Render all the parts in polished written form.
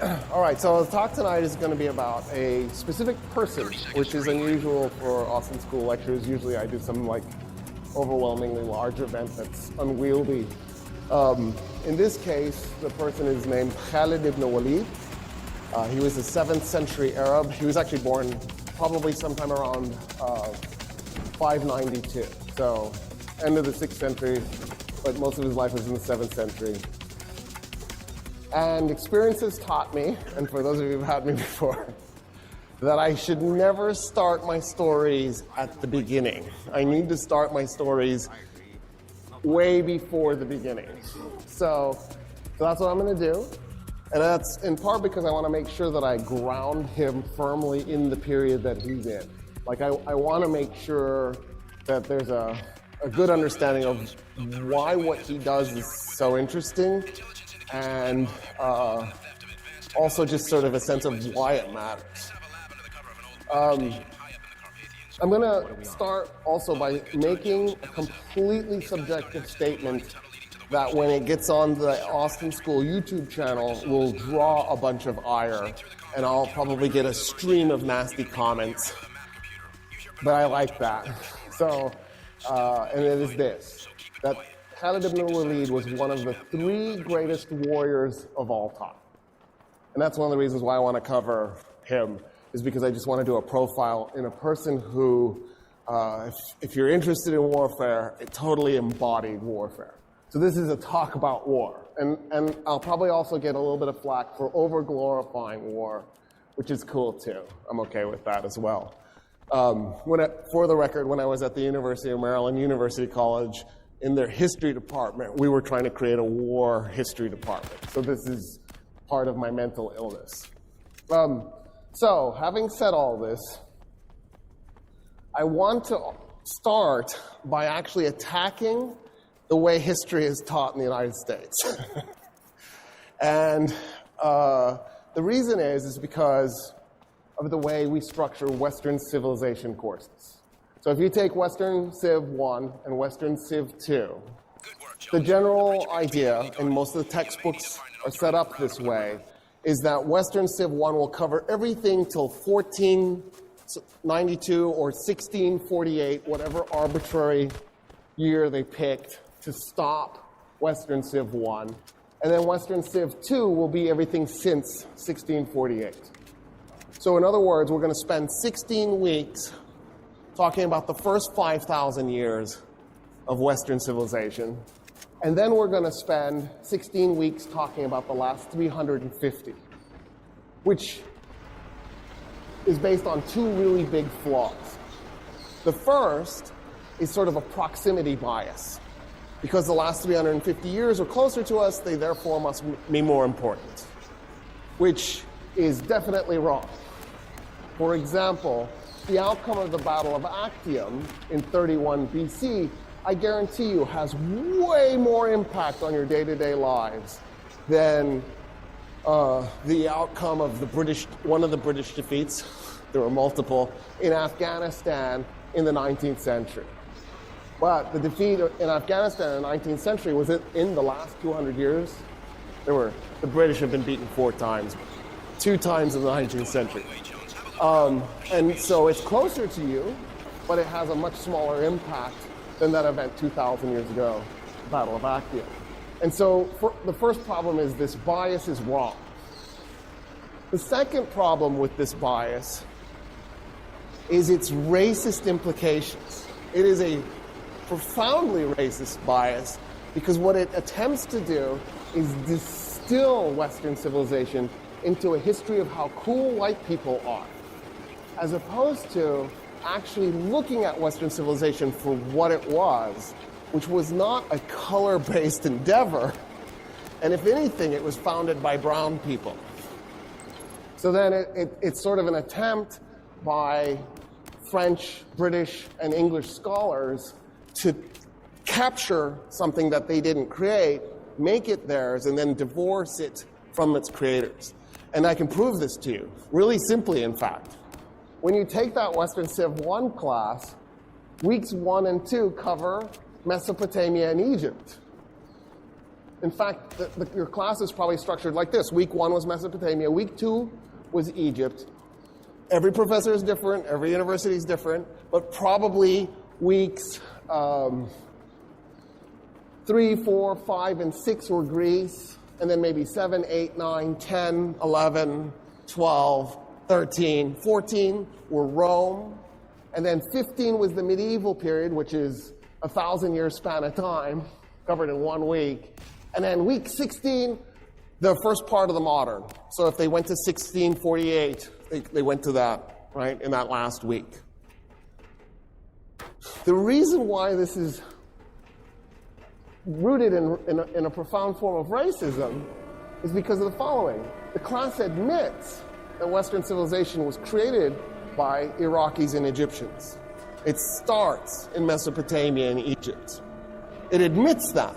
All right, so the talk tonight is going to be about a specific person, which is unusual for Austin School lectures. Usually I do some like overwhelmingly large event that's unwieldy. In this case, the person is named Khalid ibn Walid. He was a 7th century Arab. He was actually born probably sometime around 592. So end of the 6th century, but most of his life was in the 7th century. And experiences taught me, and for those of you who've had me before, that I should never start my stories at the beginning. I need to start my stories way before the beginning. So that's what I'm going to do. And that's in part because I want to make sure that I ground him firmly in the period that he's in. Like I want to make sure that there's a good understanding of why what he does is so interesting, and also just sort of a sense of why it matters. I'm going to start also by making a completely subjective statement that when it gets on the Austin School YouTube channel will draw a bunch of ire, and I'll probably get a stream of nasty comments. But I like that. So, and it is this, that Khalid ibn Walid was one of the 3 greatest warriors of all time. And that's one of the reasons why I want to cover him, is because I just want to do a profile in a person who, if you're interested in warfare, it totally embodied warfare. So this is a talk about war. And I'll probably also get a little bit of flack for over-glorifying war, which is cool too. I'm okay with that as well. For the record, when I was at the University of Maryland, University College, in their history department, we were trying to create a war history department. So this is part of my mental illness. So having said all this, I want to start by actually attacking the way history is taught in the United States. And the reason is because of the way we structure Western civilization courses. So if you take Western Civ 1 and Western Civ 2, the general idea, and most of the textbooks are set up this way, is that Western Civ 1 will cover everything till 1492 or 1648, whatever arbitrary year they picked to stop Western Civ 1. And then Western Civ 2 will be everything since 1648. So in other words, we're going to spend 16 weeks talking about the first 5,000 years of Western civilization. And then we're going to spend 16 weeks talking about the last 350, which is based on 2 really big flaws. The first is sort of a proximity bias. Because the last 350 years are closer to us, they therefore must be more important, which is definitely wrong. For example, the outcome of the Battle of Actium in 31 BC, I guarantee you, has way more impact on your day-to-day lives than the outcome of one of the British defeats, there were multiple, in Afghanistan in the 19th century. But the defeat in Afghanistan in the 19th century was in the last 200 years. The British have been beaten 4 times, 2 times in the 19th century. And so it's closer to you, but it has a much smaller impact than that event 2,000 years ago, the Battle of Actium. And so the first problem is this bias is wrong. The second problem with this bias is its racist implications. It is a profoundly racist bias because what it attempts to do is distill Western civilization into a history of how cool white people are, as opposed to actually looking at Western civilization for what it was, which was not a color-based endeavor, and if anything, it was founded by brown people. So then it's sort of an attempt by French, British, and English scholars to capture something that they didn't create, make it theirs, and then divorce it from its creators. And I can prove this to you, really simply, in fact. When you take that Western Civ 1 class, weeks 1 and 2 cover Mesopotamia and Egypt. In fact, your class is probably structured like this. Week 1 was Mesopotamia. Week 2 was Egypt. Every professor is different. Every university is different. But probably weeks 3, 4, 5, and 6 were Greece. And then maybe 7, 8, 9, 10, 11, 12, 13, 14 were Rome. And then 15 was the medieval period, which is 1,000-year span of time, covered in 1 week. And then week 16, the first part of the modern. So if they went to 1648, they went to that, right, in that last week. The reason why this is rooted in a profound form of racism is because of the following. The class admits that Western civilization was created by Iraqis and Egyptians. It starts in Mesopotamia and Egypt. It admits that.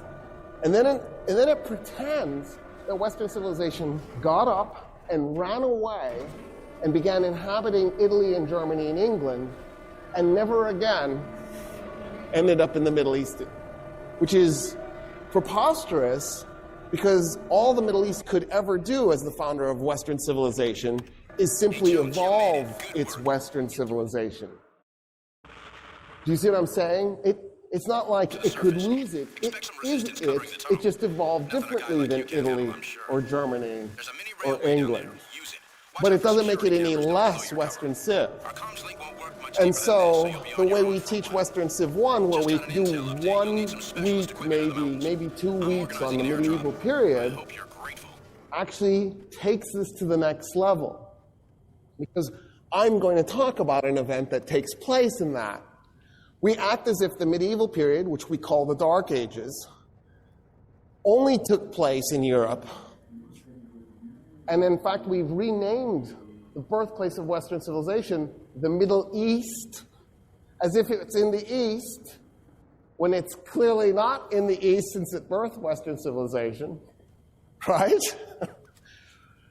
And then it pretends that Western civilization got up and ran away and began inhabiting Italy and Germany and England and never again ended up in the Middle East, which is preposterous because all the Middle East could ever do as the founder of Western civilization is simply evolve its Western civilization. Do you see what I'm saying? It's not like it could lose it. It is it. It just evolved differently than Italy or Germany or England. But it doesn't make it any less Western Civ. And so the way we teach Western Civ 1, where we do 1 week, maybe 2 weeks on the medieval period, actually takes this to the next level. Because I'm going to talk about an event that takes place in that. We act as if the medieval period, which we call the Dark Ages, only took place in Europe. And in fact, we've renamed the birthplace of Western civilization the Middle East, as if it's in the East, when it's clearly not in the East since it birthed Western civilization, right?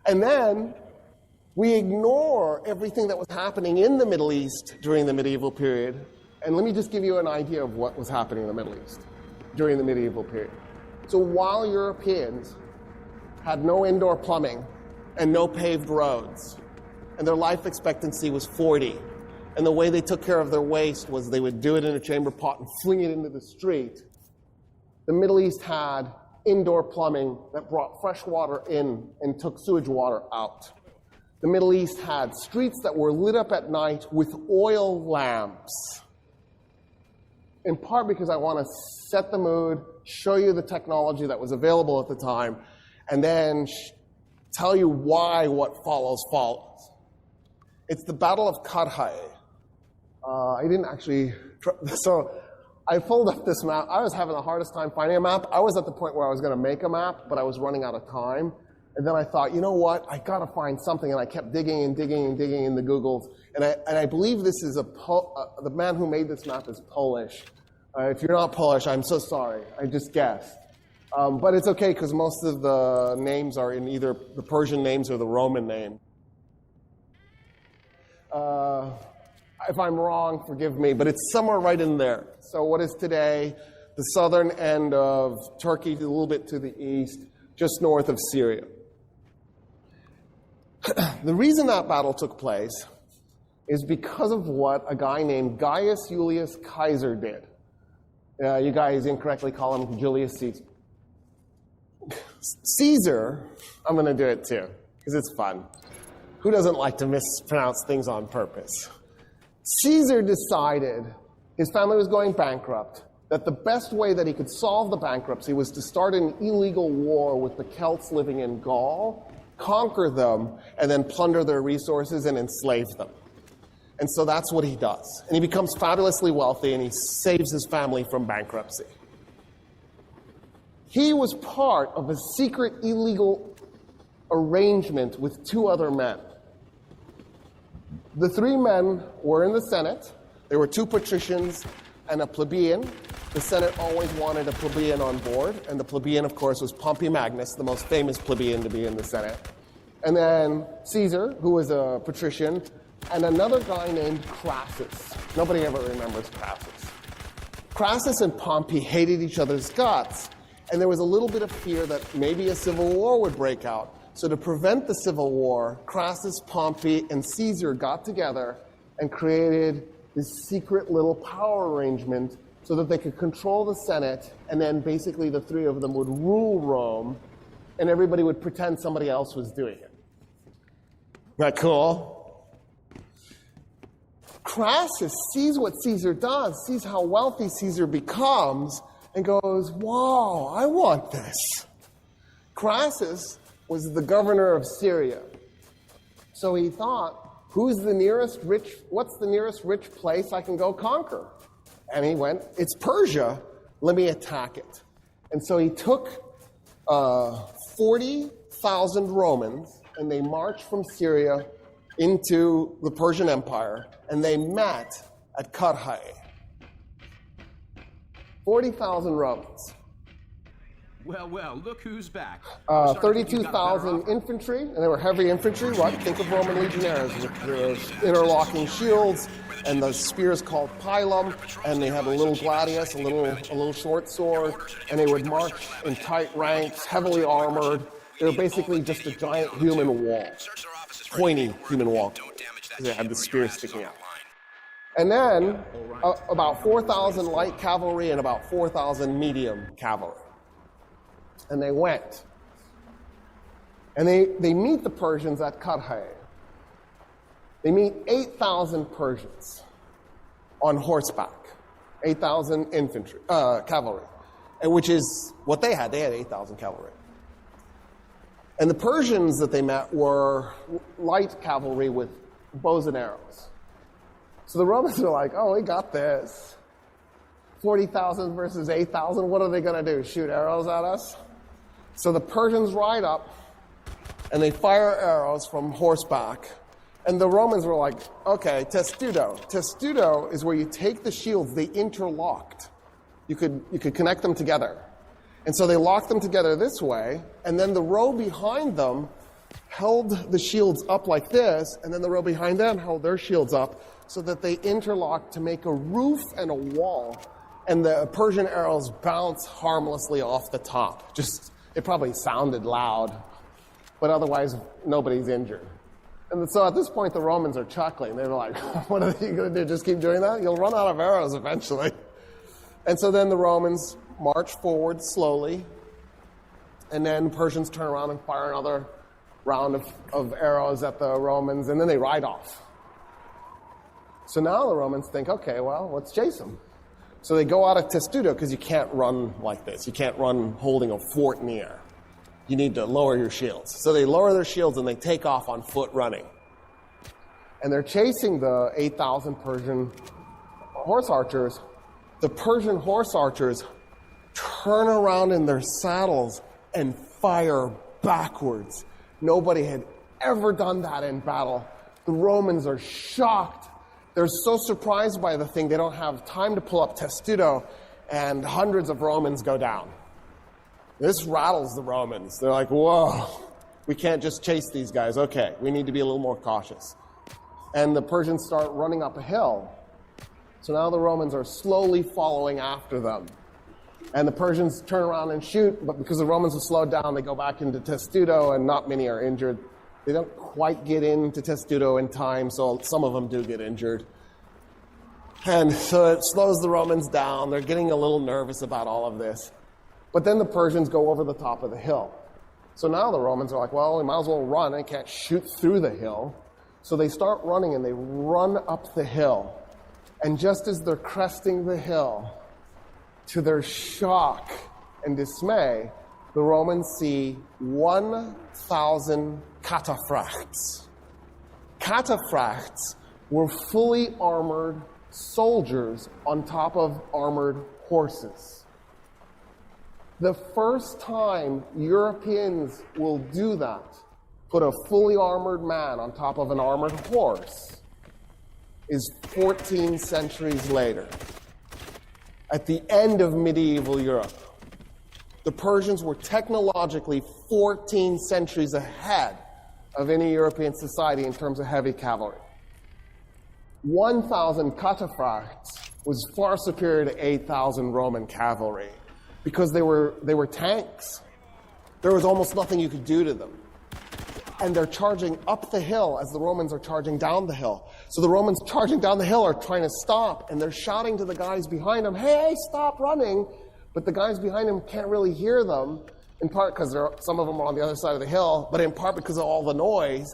And then we ignore everything that was happening in the Middle East during the medieval period. And let me just give you an idea of what was happening in the Middle East during the medieval period. So while Europeans had no indoor plumbing and no paved roads, and their life expectancy was 40, and the way they took care of their waste was they would do it in a chamber pot and fling it into the street, the Middle East had indoor plumbing that brought fresh water in and took sewage water out. The Middle East had streets that were lit up at night with oil lamps. In part because I want to set the mood, show you the technology that was available at the time, and then tell you why what follows. It's the Battle of Karhay. I didn't actually... So I pulled up this map. I was having the hardest time finding a map. I was at the point where I was going to make a map, but I was running out of time. And then I thought, you know what? I got to find something. And I kept digging in the Googles. And I believe this is the man who made this map is Polish. If you're not Polish, I'm so sorry. I just guessed. But it's okay because most of the names are in either the Persian names or the Roman name. If I'm wrong, forgive me, but it's somewhere right in there. So what is today the southern end of Turkey, a little bit to the east, just north of Syria. The reason that battle took place is because of what a guy named Gaius Julius Caesar did. You guys incorrectly call him Julius Caesar. Caesar, I'm going to do it too, because it's fun. Who doesn't like to mispronounce things on purpose? Caesar decided his family was going bankrupt, that the best way that he could solve the bankruptcy was to start an illegal war with the Celts living in Gaul, conquer them, and then plunder their resources and enslave them. And so that's what he does. And he becomes fabulously wealthy, and he saves his family from bankruptcy. He was part of a secret illegal arrangement with 2 other men. The 3 men were in the Senate. There were 2 patricians and a plebeian. The Senate always wanted a plebeian on board, and the plebeian, of course, was Pompey Magnus, the most famous plebeian to be in the Senate. And then Caesar, who was a patrician, and another guy named Crassus. Nobody ever remembers Crassus. Crassus and Pompey hated each other's guts, And there was a little bit of fear that maybe a civil war would break out. So to prevent the civil war, Crassus, Pompey, and Caesar got together and created this secret little power arrangement so that they could control the Senate, and then basically the three of them would rule Rome, and everybody would pretend somebody else was doing it. Isn't that cool? Crassus sees what Caesar does, sees how wealthy Caesar becomes, and goes, "Whoa, I want this." Crassus was the governor of Syria. So he thought, what's the nearest rich place I can go conquer? And he went, it's Persia, let me attack it. And so he took 40,000 Romans, and they marched from Syria into the Persian Empire, and they met at Carthage. 40,000 Romans. Well, look who's back. 32,000 infantry, and they were heavy infantry, right? Think of Roman legionaries with their interlocking shields and the spears called pilum, and they had a little gladius, a little short sword, and they would march in tight ranks, heavily armored. They were basically just a giant human wall, pointy human wall. They had the spears sticking out. And then about 4,000 light cavalry and about 4,000 medium cavalry. And they went. And they meet the Persians at Carthage. They meet 8,000 Persians on horseback, 8,000 infantry, cavalry, which is what they had. They had 8,000 cavalry. And the Persians that they met were light cavalry with bows and arrows. So the Romans are like, oh, we got this. 40,000 versus 8,000, what are they going to do, shoot arrows at us? So the Persians ride up, and they fire arrows from horseback. And the Romans were like, okay, testudo. Testudo is where you take the shields, they interlocked. You could connect them together. And so they locked them together this way, and then the row behind them held the shields up like this, and then the row behind them held their shields up so that they interlocked to make a roof and a wall. And the Persian arrows bounce harmlessly off the top. It probably sounded loud, but otherwise nobody's injured. And so at this point, the Romans are chuckling. They're like, what are you going to do? Just keep doing that? You'll run out of arrows eventually. And so then the Romans march forward slowly, and then Persians turn around and fire another round of arrows at the Romans, and then they ride off. So now the Romans think, okay, well, let's chase them. So they go out of testudo, because you can't run like this. You can't run holding a fort in the air. You need to lower your shields. So they lower their shields and they take off on foot running. And they're chasing the 8,000 Persian horse archers. The Persian horse archers turn around in their saddles and fire backwards. Nobody had ever done that in battle. The Romans are shocked. They're so surprised by the thing, they don't have time to pull up testudo, and hundreds of Romans go down. This rattles the Romans. They're like, whoa, we can't just chase these guys. Okay, we need to be a little more cautious. And the Persians start running up a hill. So now the Romans are slowly following after them. And the Persians turn around and shoot, but because the Romans have slowed down, they go back into testudo, and not many are injured. They don't quite get into testudo in time, so some of them do get injured. And so it slows the Romans down. They're getting a little nervous about all of this. But then the Persians go over the top of the hill. So now the Romans are like, well, we might as well run. They can't shoot through the hill. So they start running, and they run up the hill. And just as they're cresting the hill, to their shock and dismay, the Romans see 1,000 cataphracts. Cataphracts were fully armored soldiers on top of armored horses. The first time Europeans will do that, put a fully armored man on top of an armored horse, is 14 centuries later, at the end of medieval Europe. The Persians were technologically 14 centuries ahead of any European society in terms of heavy cavalry. 1,000 cataphracts was far superior to 8,000 Roman cavalry. because they were tanks. There was almost nothing you could do to them. And they're charging up the hill as the Romans are charging down the hill. So the Romans charging down the hill are trying to stop, and they're shouting to the guys behind them, hey, stop running. But the guys behind them can't really hear them, in part because some of them are on the other side of the hill, but in part because of all the noise.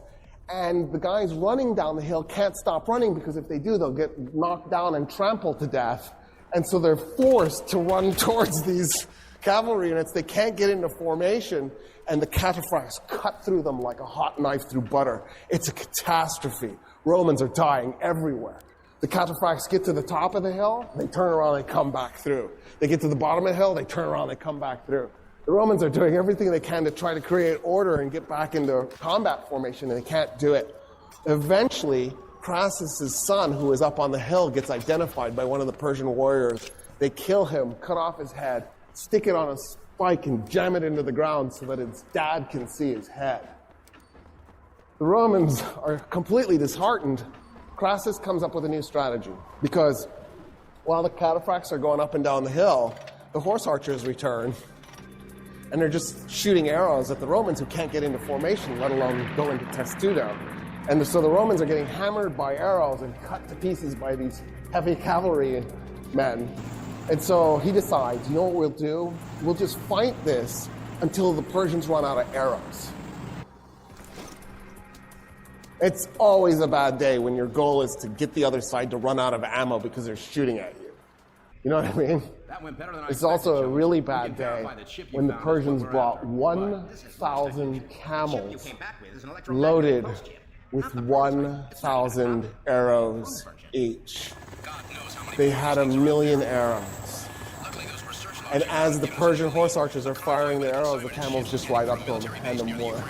And the guys running down the hill can't stop running, because if they do, they'll get knocked down and trampled to death. And so they're forced to run towards these cavalry units. They can't get into formation, and the cataphracts cut through them like a hot knife through butter. It's a catastrophe. Romans are dying everywhere. The cataphracts get to the top of the hill, they turn around and come back through. They get to the bottom of the hill, they turn around and come back through. The Romans are doing everything they can to try to create order and get back into combat formation, and they can't do it. Eventually, Crassus' son, who is up on the hill, gets identified by one of the Persian warriors. They kill him, cut off his head, stick it on a spike, and jam it into the ground so that his dad can see his head. The Romans are completely disheartened. Crassus comes up with a new strategy, because while the cataphracts are going up and down the hill, the horse archers return, and they're just shooting arrows at the Romans who can't get into formation, let alone go into testudo. And so the Romans are getting hammered by arrows and cut to pieces by these heavy cavalry men. And so he decides, you know what we'll do? We'll just fight this until the Persians run out of arrows. It's always a bad day when your goal is to get the other side to run out of ammo because they're shooting at you. You know what I mean? That went better than I It's expected, also a Joey. really We bad can day verify that ship you when the found is Persians what we're brought after. 1,000 camels The ship you came back with is an electromagnetic loaded pulse chip. with Not the 1,000 arrows each. God knows how many They had 1,000,000 arrows. Luckily, those research And as the Persian horse archers are firing their arrows, the camels just ride up to them and hand them more.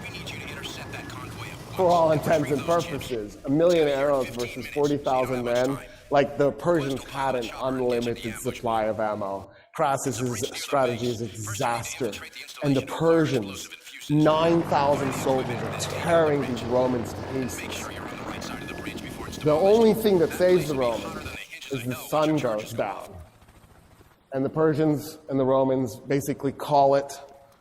We need you to intercept that convoy of For all intents and purposes, 1,000,000 arrows versus 40,000 men, like the Persians had an unlimited supply of ammo. Crassus' strategy is a disaster. And the Persians, 9,000 soldiers, are tearing these Romans to pieces. The only thing that saves the Romans is the sun goes down. And the Persians and the Romans basically call it.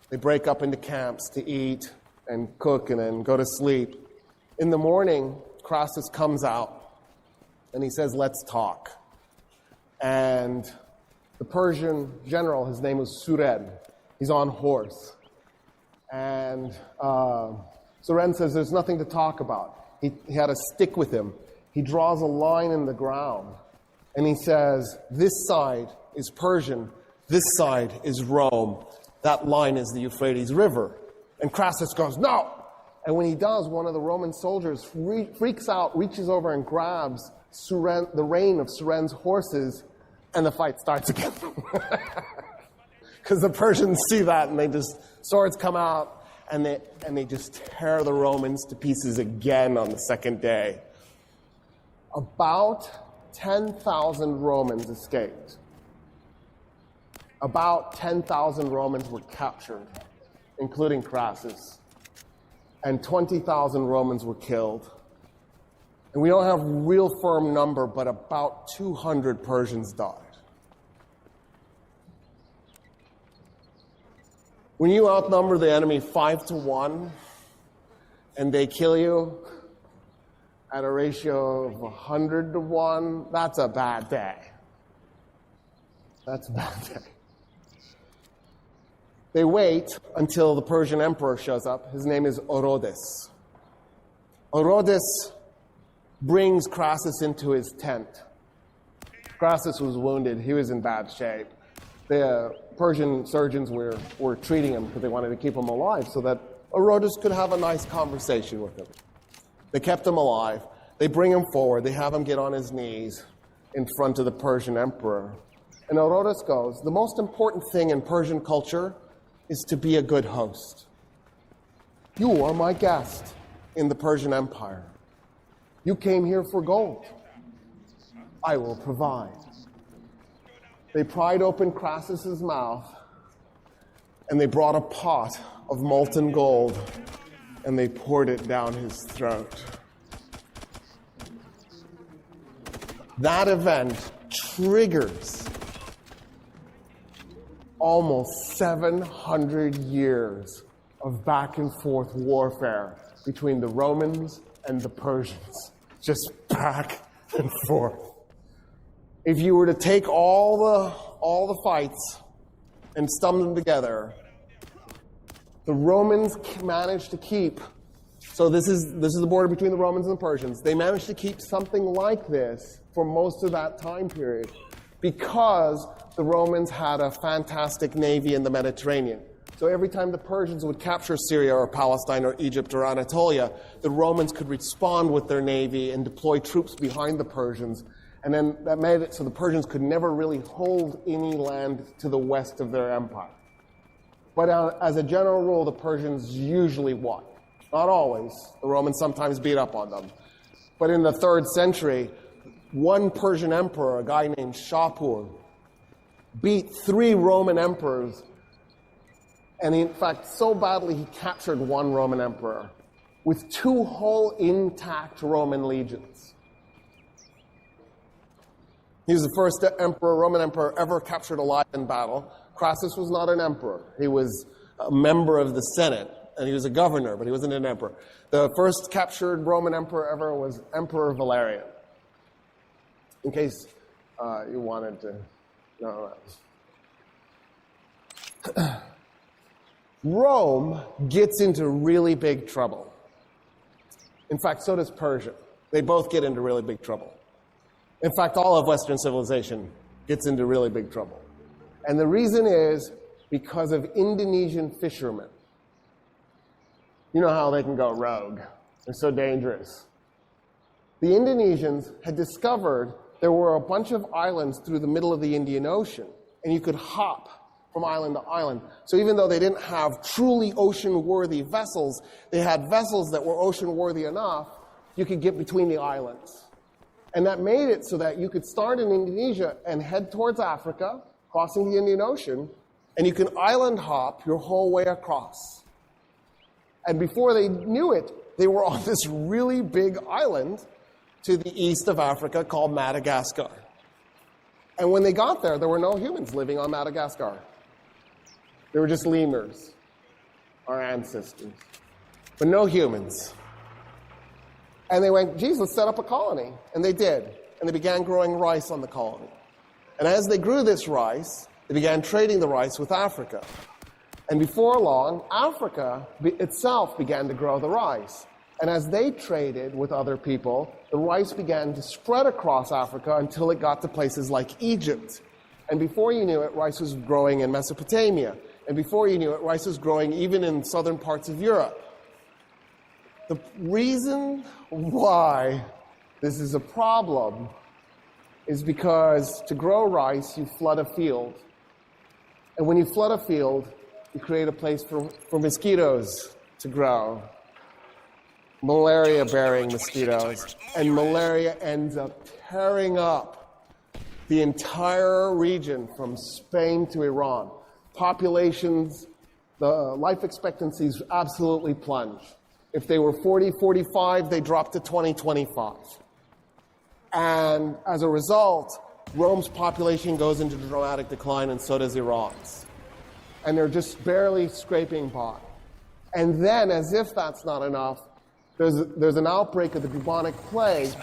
They break up into camps to eat and cook and then go to sleep. In the morning, Crassus comes out and he says, let's talk. And the Persian general, his name was Suren. He's on horse. And Suren says there's nothing to talk about. He had a stick with him. He draws a line in the ground. And he says, this side is Persian. This side is Rome. That line is the Euphrates River. And Crassus goes, no! And when he does, one of the Roman soldiers freaks out, reaches over and grabs the rein of Suren's horses, and the fight starts again. Because the Persians see that, and swords come out, and they just tear the Romans to pieces again on the second day. About 10,000 Romans escaped. About 10,000 Romans were captured, including Crassus. And 20,000 Romans were killed. And we don't have a real firm number, but about 200 Persians died. When you outnumber the enemy 5-1, and they kill you at a ratio of 100-1, that's a bad day. That's a bad day. They wait until the Persian emperor shows up. His name is Orodes. Orodes brings Crassus into his tent. Crassus was wounded. He was in bad shape. The Persian surgeons were treating him because they wanted to keep him alive so that Orodes could have a nice conversation with him. They kept him alive. They bring him forward. They have him get on his knees in front of the Persian emperor. And Orodes goes, the most important thing in Persian culture is to be a good host. You are my guest in the Persian Empire. You came here for gold. I will provide. They pried open Crassus's mouth, and they brought a pot of molten gold, and they poured it down his throat. That event triggers almost 700 years of back and forth warfare between the Romans and the Persians. Just back and forth. If you were to take all the fights and stum them together, the Romans managed to keep, so this is the border between the Romans and the Persians, they managed to keep something like this for most of that time period because the Romans had a fantastic navy in the Mediterranean. So every time the Persians would capture Syria or Palestine or Egypt or Anatolia, the Romans could respond with their navy and deploy troops behind the Persians. And then that made it so the Persians could never really hold any land to the west of their empire. But as a general rule, the Persians usually won. Not always. The Romans sometimes beat up on them. But in the 3rd century, one Persian emperor, a guy named Shapur, beat 3 Roman emperors. And in fact, so badly he captured one Roman emperor with 2 whole intact Roman legions. He was the first Roman emperor ever captured alive in battle. Crassus was not an emperor. He was a member of the Senate, and he was a governor, but he wasn't an emperor. The first captured Roman emperor ever was Emperor Valerian. In case you wanted to know that. Rome gets into really big trouble. In fact, so does Persia. They both get into really big trouble. In fact, all of Western civilization gets into really big trouble. And the reason is because of Indonesian fishermen. You know how they can go rogue. They're so dangerous. The Indonesians had discovered there were a bunch of islands through the middle of the Indian Ocean, and you could hop from island to island. So even though they didn't have truly ocean-worthy vessels, they had vessels that were ocean-worthy enough, you could get between the islands. And that made it so that you could start in Indonesia and head towards Africa, crossing the Indian Ocean, and you can island hop your whole way across. And before they knew it, they were on this really big island to the east of Africa called Madagascar. And when they got there, there were no humans living on Madagascar. They were just lemurs, our ancestors, but no humans. And they went, geez, let's set up a colony. And they did. And they began growing rice on the colony. And as they grew this rice, they began trading the rice with Africa. And before long, Africa itself began to grow the rice. And as they traded with other people, the rice began to spread across Africa until it got to places like Egypt. And before you knew it, rice was growing in Mesopotamia. And before you knew it, rice was growing even in southern parts of Europe. The reason why this is a problem is because to grow rice, you flood a field. And when you flood a field, you create a place for mosquitoes to grow. Malaria-bearing mosquitoes. And malaria ends up tearing up the entire region from Spain to Iran. Populations, the life expectancies absolutely plunge. If they were 40, 45, they dropped to 20, 25. And as a result, Rome's population goes into dramatic decline, and so does Iran's. And they're just barely scraping by. And then, as if that's not enough, there's an outbreak of the bubonic plague.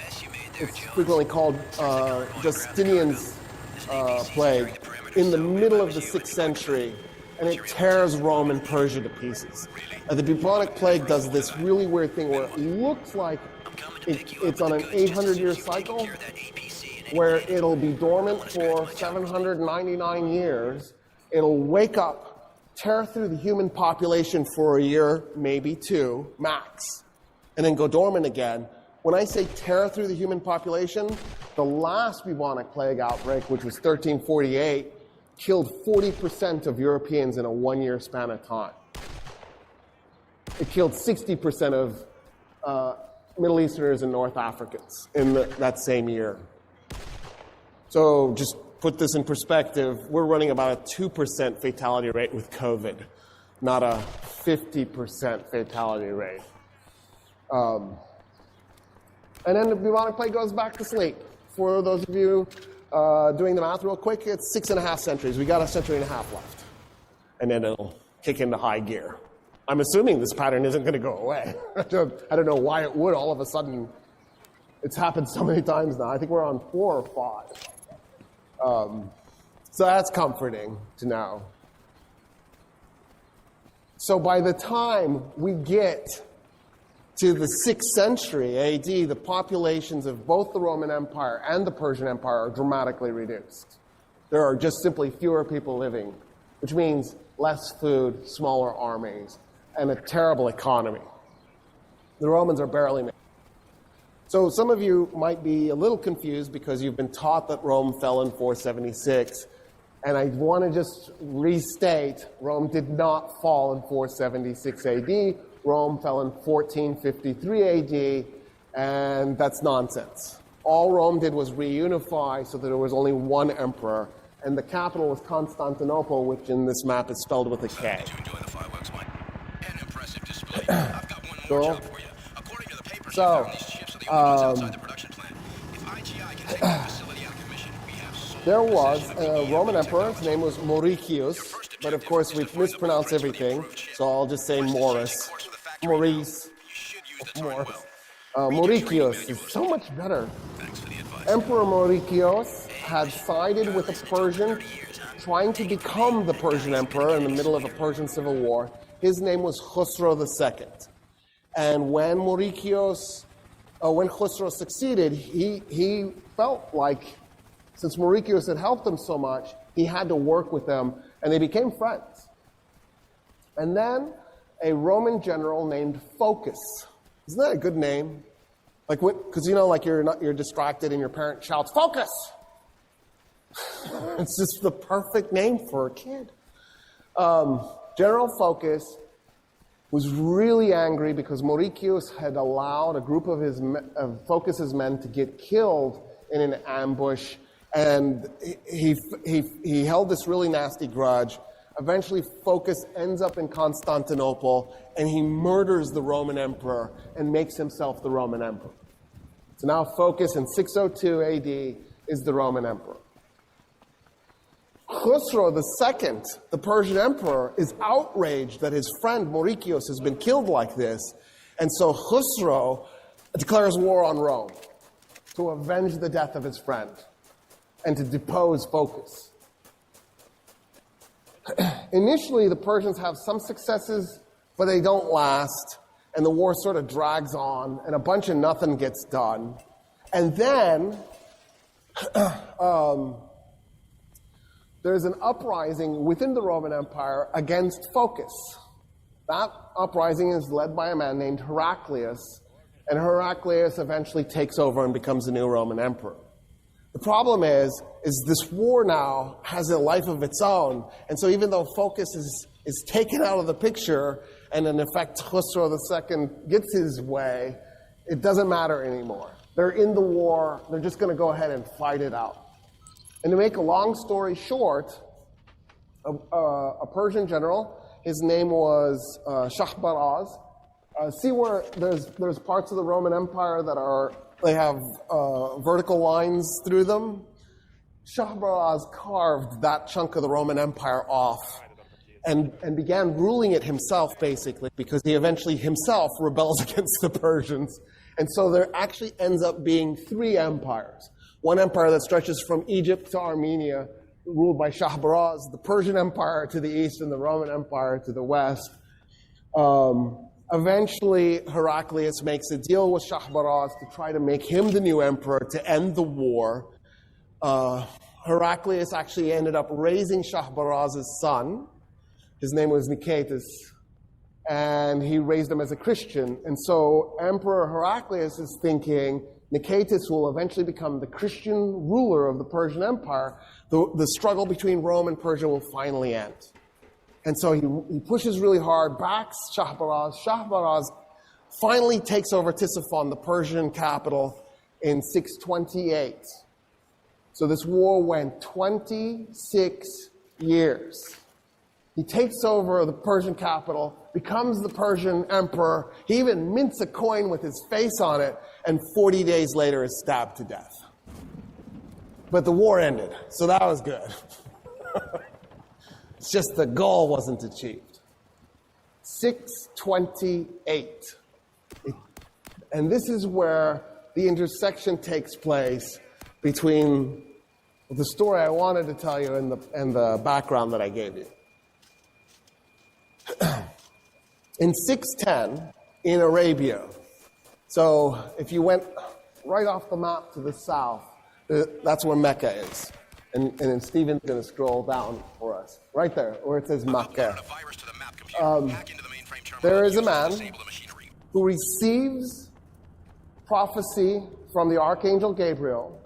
It's frequently called Justinian's plague in the middle of the 6th century, and it tears Rome and Persia to pieces. The bubonic plague does this really weird thing where it looks like it's on an 800-year cycle, where it'll be dormant for 799 years. It'll wake up, tear through the human population for a year, maybe 2, max, and then go dormant again. When I say tear through the human population, the last bubonic plague outbreak, which was 1348, killed 40% of Europeans in a 1-year span of time. It killed 60% of Middle Easterners and North Africans in that same year. So just put this in perspective, we're running about a 2% fatality rate with COVID, not a 50% fatality rate. And then the bubonic plague goes back to sleep. For those of you doing the math real quick, it's 6.5 centuries. We got a century and a half left. and then it'll kick into high gear. I'm assuming this pattern isn't going to go away. I don't know why it would all of a sudden. It's happened so many times now. I think we're on 4 or 5. So that's comforting to know. So by the time we get to the 6th century AD, the populations of both the Roman Empire and the Persian Empire are dramatically reduced. There are just simply fewer people living, which means less food, smaller armies, and a terrible economy. The Romans are barely making. So some of you might be a little confused because you've been taught that Rome fell in 476. And I want to just restate, Rome did not fall in 476 AD. Rome fell in 1453 AD, and that's nonsense. All Rome did was reunify so that there was only one emperor, and the capital was Constantinople, which in this map is spelled with a K. Did you enjoy the fireworks, Mike? An impressive display. I've got one more job for you. According to the papers, you found these ships are the only ones outside the production plant. If IGI can take the facility out of commission, we have sole There was possession of a Roman emperor. His name was Mauricius, but of course we mispronounce everything, so I'll just say Maurice. Maurice. Mauricius is so much better. Emperor Mauricius had sided with a Persian, trying to become the Persian emperor in the middle of a Persian civil war. His name was Khosrow II. And when Khosrow succeeded, he felt like, since Mauricius had helped him so much, he had to work with them, and they became friends. And then a Roman general named Phocas. Isn't that a good name? Like, because you're distracted and your parent shouts, "Focus!" It's just the perfect name for a kid. General Phocas was really angry because Mauricius had allowed a group of Phocas's men to get killed in an ambush, and he held this really nasty grudge. Eventually, Phocas ends up in Constantinople, and he murders the Roman emperor and makes himself the Roman emperor. So now Phocas in 602 AD is the Roman emperor. Khosrow II, the Persian emperor, is outraged that his friend Mauricius has been killed like this, and so Khosrow declares war on Rome to avenge the death of his friend and to depose Phocas. Initially, the Persians have some successes, but they don't last, and the war sort of drags on, and a bunch of nothing gets done. And then there's an uprising within the Roman Empire against Phocas. That uprising is led by a man named Heraclius, and Heraclius eventually takes over and becomes the new Roman emperor. The problem is this war now has a life of its own, and so even though Phocas is taken out of the picture, and in effect Khosrow II gets his way, it doesn't matter anymore. They're in the war, they're just going to go ahead and fight it out. And to make a long story short, a Persian general, his name was Shahbaraz. See where there's parts of the Roman Empire that they have vertical lines through them? Shahbaraz carved that chunk of the Roman Empire off and began ruling it himself, basically, because he eventually himself rebels against the Persians. And so there actually ends up being 3 empires. One empire that stretches from Egypt to Armenia, ruled by Shahbaraz, the Persian Empire to the east and the Roman Empire to the west. Eventually, Heraclius makes a deal with Shahbaraz to try to make him the new emperor to end the war. Heraclius actually ended up raising Shahbaraz's son. His name was Nicetas, and he raised him as a Christian. And so Emperor Heraclius is thinking Nicetas will eventually become the Christian ruler of the Persian Empire. The struggle between Rome and Persia will finally end. And so he pushes really hard, backs Shahbaraz. Shahbaraz finally takes over Ctesiphon, the Persian capital, in 628. So this war went 26 years. He takes over the Persian capital, becomes the Persian emperor. He even mints a coin with his face on it, and 40 days later is stabbed to death. But the war ended, so that was good. It's just the goal wasn't achieved. 628. And this is where the intersection takes place between the story I wanted to tell you and the background that I gave you. In 610, in Arabia, so if you went right off the map to the south, that's where Mecca is. And Stephen's going to scroll down for us. Right there, where it says Mecca. There is a man who receives prophecy from the Archangel Gabriel,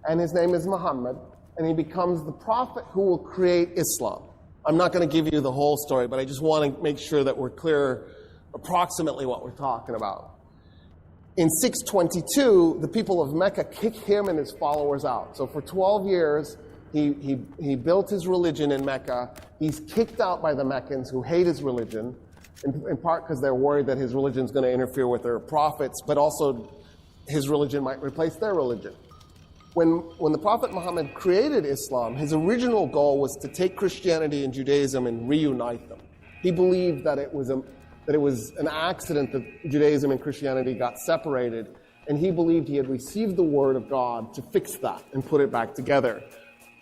and his name is Muhammad, and he becomes the prophet who will create Islam. I'm not going to give you the whole story, but I just want to make sure that we're clear approximately what we're talking about. In 622, the people of Mecca kick him and his followers out. So for 12 years, he built his religion in Mecca. He's kicked out by the Meccans who hate his religion, in part because they're worried that his religion is going to interfere with their prophets, but also his religion might replace their religion. When the Prophet Muhammad created Islam, his original goal was to take Christianity and Judaism and reunite them. He believed that it was an accident that Judaism and Christianity got separated, and he believed he had received the word of God to fix that and put it back together.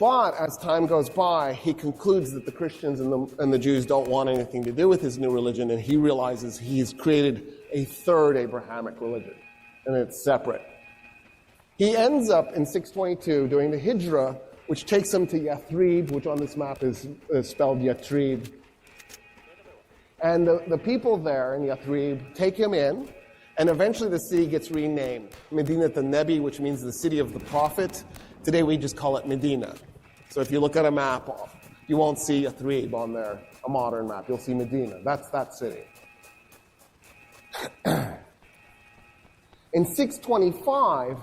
But as time goes by, he concludes that the Christians and the Jews don't want anything to do with his new religion, and he realizes he's created a third Abrahamic religion, and it's separate. He ends up in 622 doing the Hijrah, which takes him to Yathrib, which on this map is spelled Yatrib. And the people there in Yathrib take him in, and eventually the city gets renamed Medinat al-Nabi, which means the city of the prophet. Today we just call it Medina. So if you look at a map, you won't see Yathrib on there, a modern map. You'll see Medina. That's that city. In 625,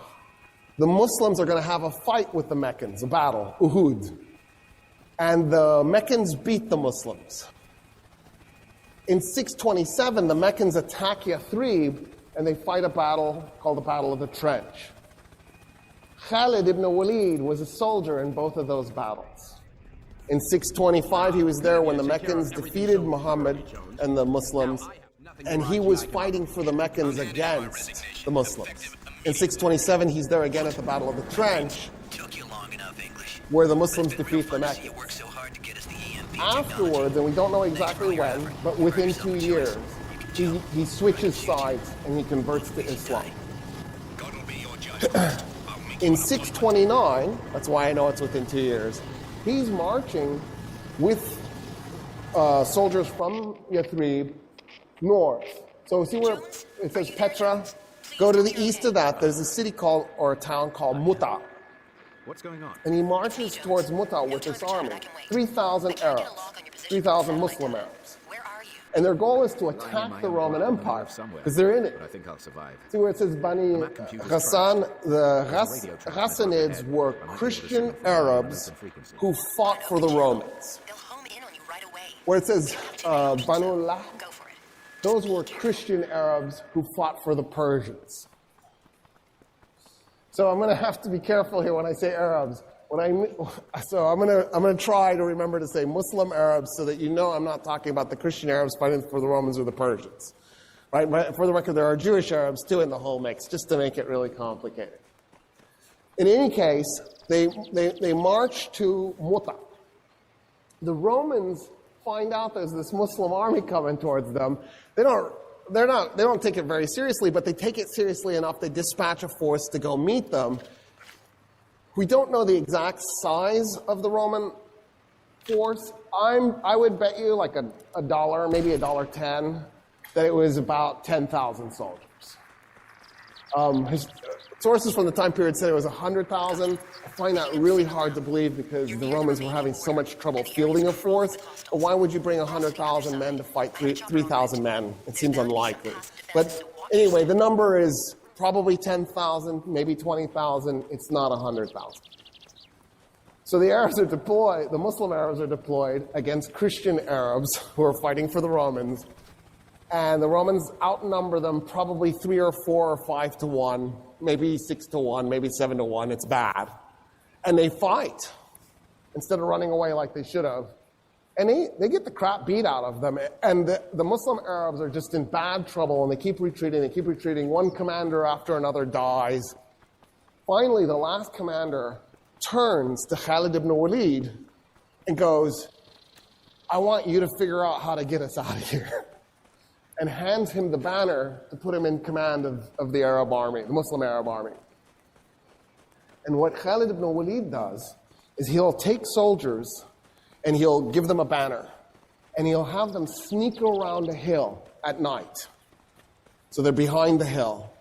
the Muslims are going to have a fight with the Meccans, a battle, Uhud. And the Meccans beat the Muslims. In 627, the Meccans attack Yathrib, and they fight a battle called the Battle of the Trench. Khalid ibn Walid was a soldier in both of those battles. In 625, he was there when the Meccans defeated Muhammad and the Muslims, and he was fighting for the Meccans against the Muslims. In 627, he's there again at the Battle of the Trench, where the Muslims defeat the Meccans. Afterwards, and we don't know exactly when, but within 2 years, he switches sides and he converts to Islam. In 629, that's why I know it's within 2 years, he's marching with soldiers from Yathrib north. So see where it says Petra? Go to the east of that. There's a city called, or a town called Muta. What's going on? And he marches towards Muta with this army. 3,000 Arabs, 3,000 Muslim Arabs. And their goal is to attack the Roman Empire, because they're in it. I think I'll survive. See where it says Bani Ghassan? The Ghassanids were Christian Arabs who fought for the Romans. Where it says Banu Allah, those were Christian Arabs who fought for the Persians. So I'm going to have to be careful here when I say Arabs. So I'm going to try to remember to say Muslim Arabs so that you know I'm not talking about the Christian Arabs fighting for the Romans or the Persians. Right? But for the record, there are Jewish Arabs too in the whole mix, just to make it really complicated. In any case, they march to Muta. The Romans find out there's this Muslim army coming towards them. They don't take it very seriously, but they take it seriously enough. They dispatch a force to go meet them. We don't know the exact size of the Roman force. I would bet you like a dollar, maybe $1.10, that it was about 10,000 soldiers. Sources from the time period said it was 100,000. I find that really hard to believe because the Romans were having so much trouble fielding a force. But why would you bring 100,000 men to fight 3,000 men? It seems unlikely. But anyway, the number is probably 10,000, maybe 20,000. It's not 100,000. So the Arabs are deployed, the Muslim Arabs are deployed against Christian Arabs who are fighting for the Romans. And the Romans outnumber them probably 3 or 4 or 5 to 1, maybe 6 to 1, maybe 7 to 1. It's bad. And they fight instead of running away like they should have. And they get the crap beat out of them. And the Muslim Arabs are just in bad trouble, and they keep retreating. One commander after another dies. Finally, the last commander turns to Khalid ibn Walid and goes, I want you to figure out how to get us out of here. And hands him the banner to put him in command of the Arab army, the Muslim Arab army. And what Khalid ibn Walid does is he'll take soldiers and he'll give them a banner. And he'll have them sneak around a hill at night. So they're behind the hill.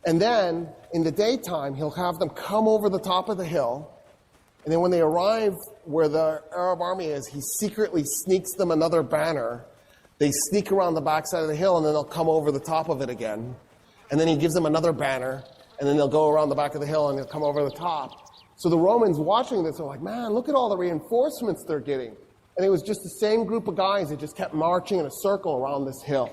And then, in the daytime, he'll have them come over the top of the hill. And then when they arrive where the Arab army is, he secretly sneaks them another banner. They sneak around the backside of the hill, and then they'll come over the top of it again. And then he gives them another banner, and then they'll go around the back of the hill, and they'll come over the top. So the Romans watching this are like, man, look at all the reinforcements they're getting. And it was just the same group of guys that just kept marching in a circle around this hill.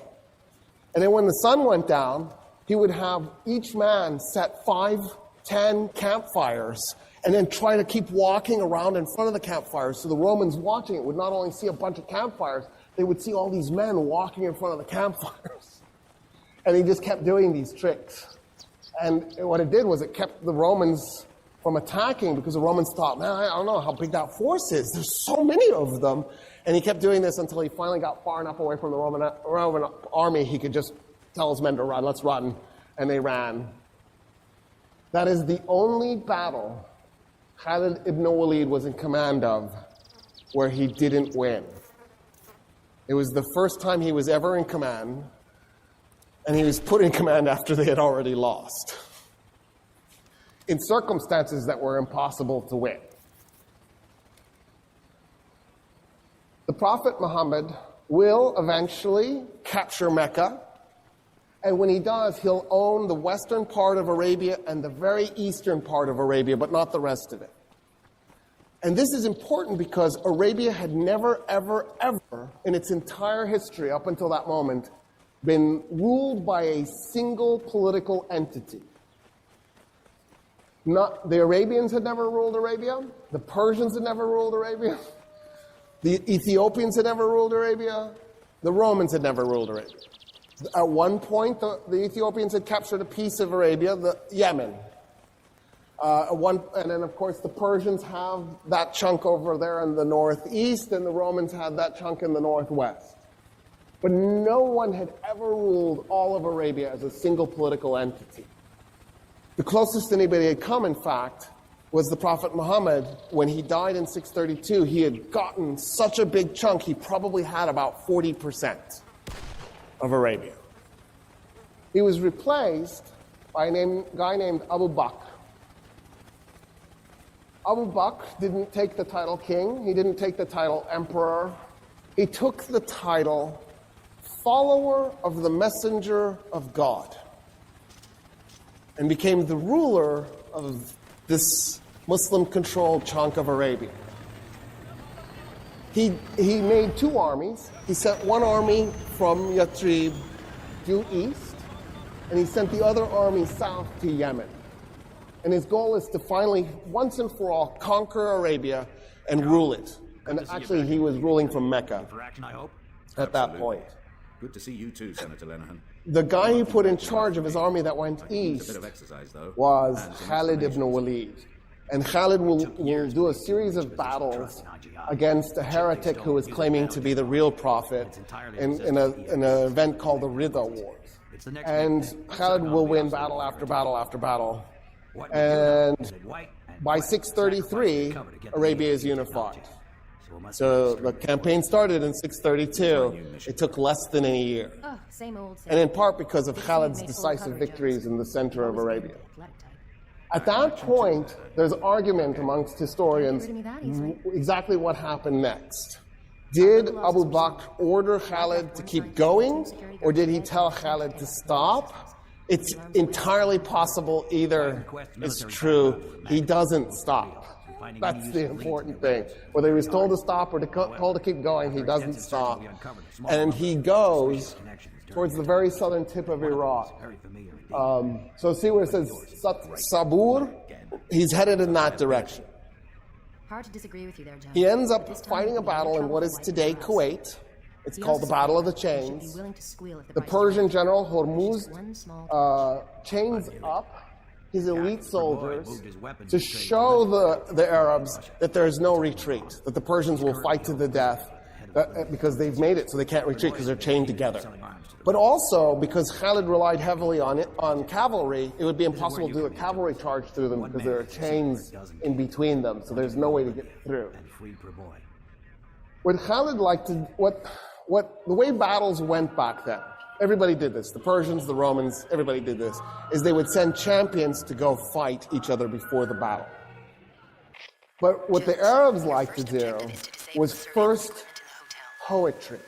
And then when the sun went down, he would have each man set 5, 10 campfires and then try to keep walking around in front of the campfires. So the Romans watching it would not only see a bunch of campfires, they would see all these men walking in front of the campfires. And he just kept doing these tricks. And what it did was it kept the Romans from attacking, because the Romans thought, man, I don't know how big that force is. There's so many of them. And he kept doing this until he finally got far enough away from the Roman army, he could just tell his men to run, let's run. And they ran. That is the only battle Khalid ibn Walid was in command of where he didn't win. It was the first time he was ever in command, and he was put in command after they had already lost, in circumstances that were impossible to win. The Prophet Muhammad will eventually capture Mecca, and when he does, he'll own the western part of Arabia and the very eastern part of Arabia, but not the rest of it. And this is important because Arabia had never, ever, ever, in its entire history up until that moment, been ruled by a single political entity. The Arabians had never ruled Arabia. The Persians had never ruled Arabia. The Ethiopians had never ruled Arabia. The Romans had never ruled Arabia. At one point, the Ethiopians had captured a piece of Arabia, the Yemen. And then, of course, the Persians have that chunk over there in the northeast, and the Romans had that chunk in the northwest. But no one had ever ruled all of Arabia as a single political entity. The closest anybody had come, in fact, was the Prophet Muhammad. When he died in 632, he had gotten such a big chunk, he probably had about 40% of Arabia. He was replaced by a guy named Abu Bakr. Abu Bakr didn't take the title king. He didn't take the title emperor. He took the title follower of the messenger of God and became the ruler of this Muslim-controlled chunk of Arabia. He made 2 armies. He sent one army from Yathrib due east, and he sent the other army south to Yemen. And his goal is to finally, once and for all, conquer Arabia and rule it. And actually, he was ruling from Mecca at that point. Good to see you too, Senator Lenihan. The guy he put in charge of his army that went east was Khalid ibn Walid. And Khalid will do a series of battles against a heretic who is claiming to be the real prophet in an event called the Ridha Wars. And Khalid will win battle after battle after battle. And by 633, Arabia is unified. So the campaign started in 632. It took less than a year. And in part because of Khalid's decisive victories in the center of Arabia. At that point, there's argument amongst historians exactly what happened next. Did Abu Bakr order Khalid to keep going, or did he tell Khalid to stop? It's entirely possible either is true. He doesn't stop. That's the important thing. Whether he was told to stop or told to keep going, he doesn't stop. And he goes towards the very southern tip of Iraq. So see where it says Sabur? He's headed in that direction. Hard to disagree with you there, General. He ends up This time fighting a you'll be battle in trouble what for is White today House. Kuwait. It's You called the also Battle of the suspect you should Chains. be willing to squeal if the The price is Persian right. general Just one small chains up his elite soldiers moved his weapons to and traded show the Arabs that there is no retreat, that the Persians will fight to the death because they've made it so they can't retreat because they're chained together. But also, because Khalid relied heavily on cavalry, it would be impossible to do a cavalry charge through them because there are chains in between them, so there's no way to get through. What Khalid liked to, the way battles went back then, everybody did this, the Persians, the Romans, everybody did this, is they would send champions to go fight each other before the battle. But what the Arabs liked to do was first poetry.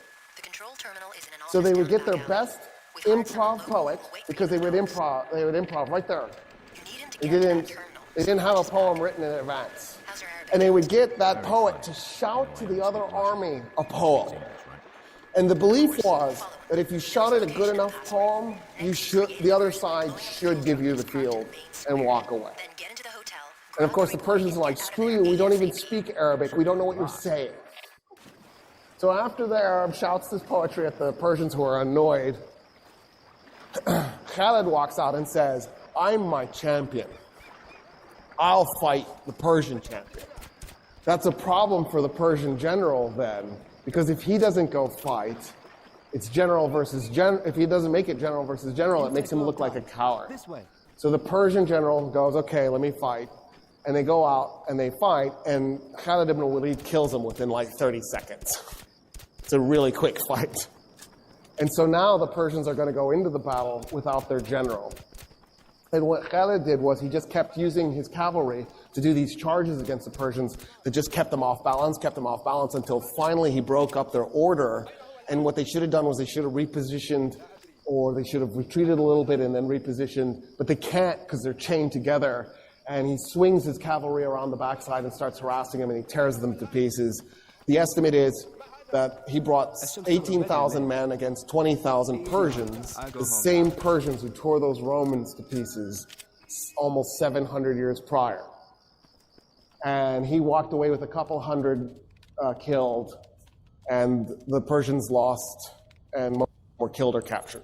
So they would get their best improv poet, because they would improv right there. They didn't have a poem written in advance. And they would get that poet to shout to the other army a poem. And the belief was that if you shouted a good enough poem, the other side should give you the field and walk away. And of course the Persians are like, screw you, we don't even speak Arabic, we don't know what you're saying. So after the Arab shouts this poetry at the Persians who are annoyed, Khalid walks out and says, I'm my champion. I'll fight the Persian champion. That's a problem for the Persian general then, because if he doesn't go fight, it's general versus general. If he doesn't make it general versus general, it makes him look like a coward. So the Persian general goes, okay, let me fight. And they go out and they fight, and Khalid ibn Walid kills him within like 30 seconds. It's a really quick fight. And so now the Persians are going to go into the battle without their general. And what Khalid did was he just kept using his cavalry to do these charges against the Persians that just kept them off balance, until finally he broke up their order. And what they should have done was they should have repositioned, or they should have retreated a little bit and then repositioned, but they can't because they're chained together. And he swings his cavalry around the backside and starts harassing them, and he tears them to pieces. The estimate is that he brought 18,000 men against 20,000 Persians, the same Persians who tore those Romans to pieces almost 700 years prior. And he walked away with a couple hundred killed, and the Persians lost, and most were killed or captured.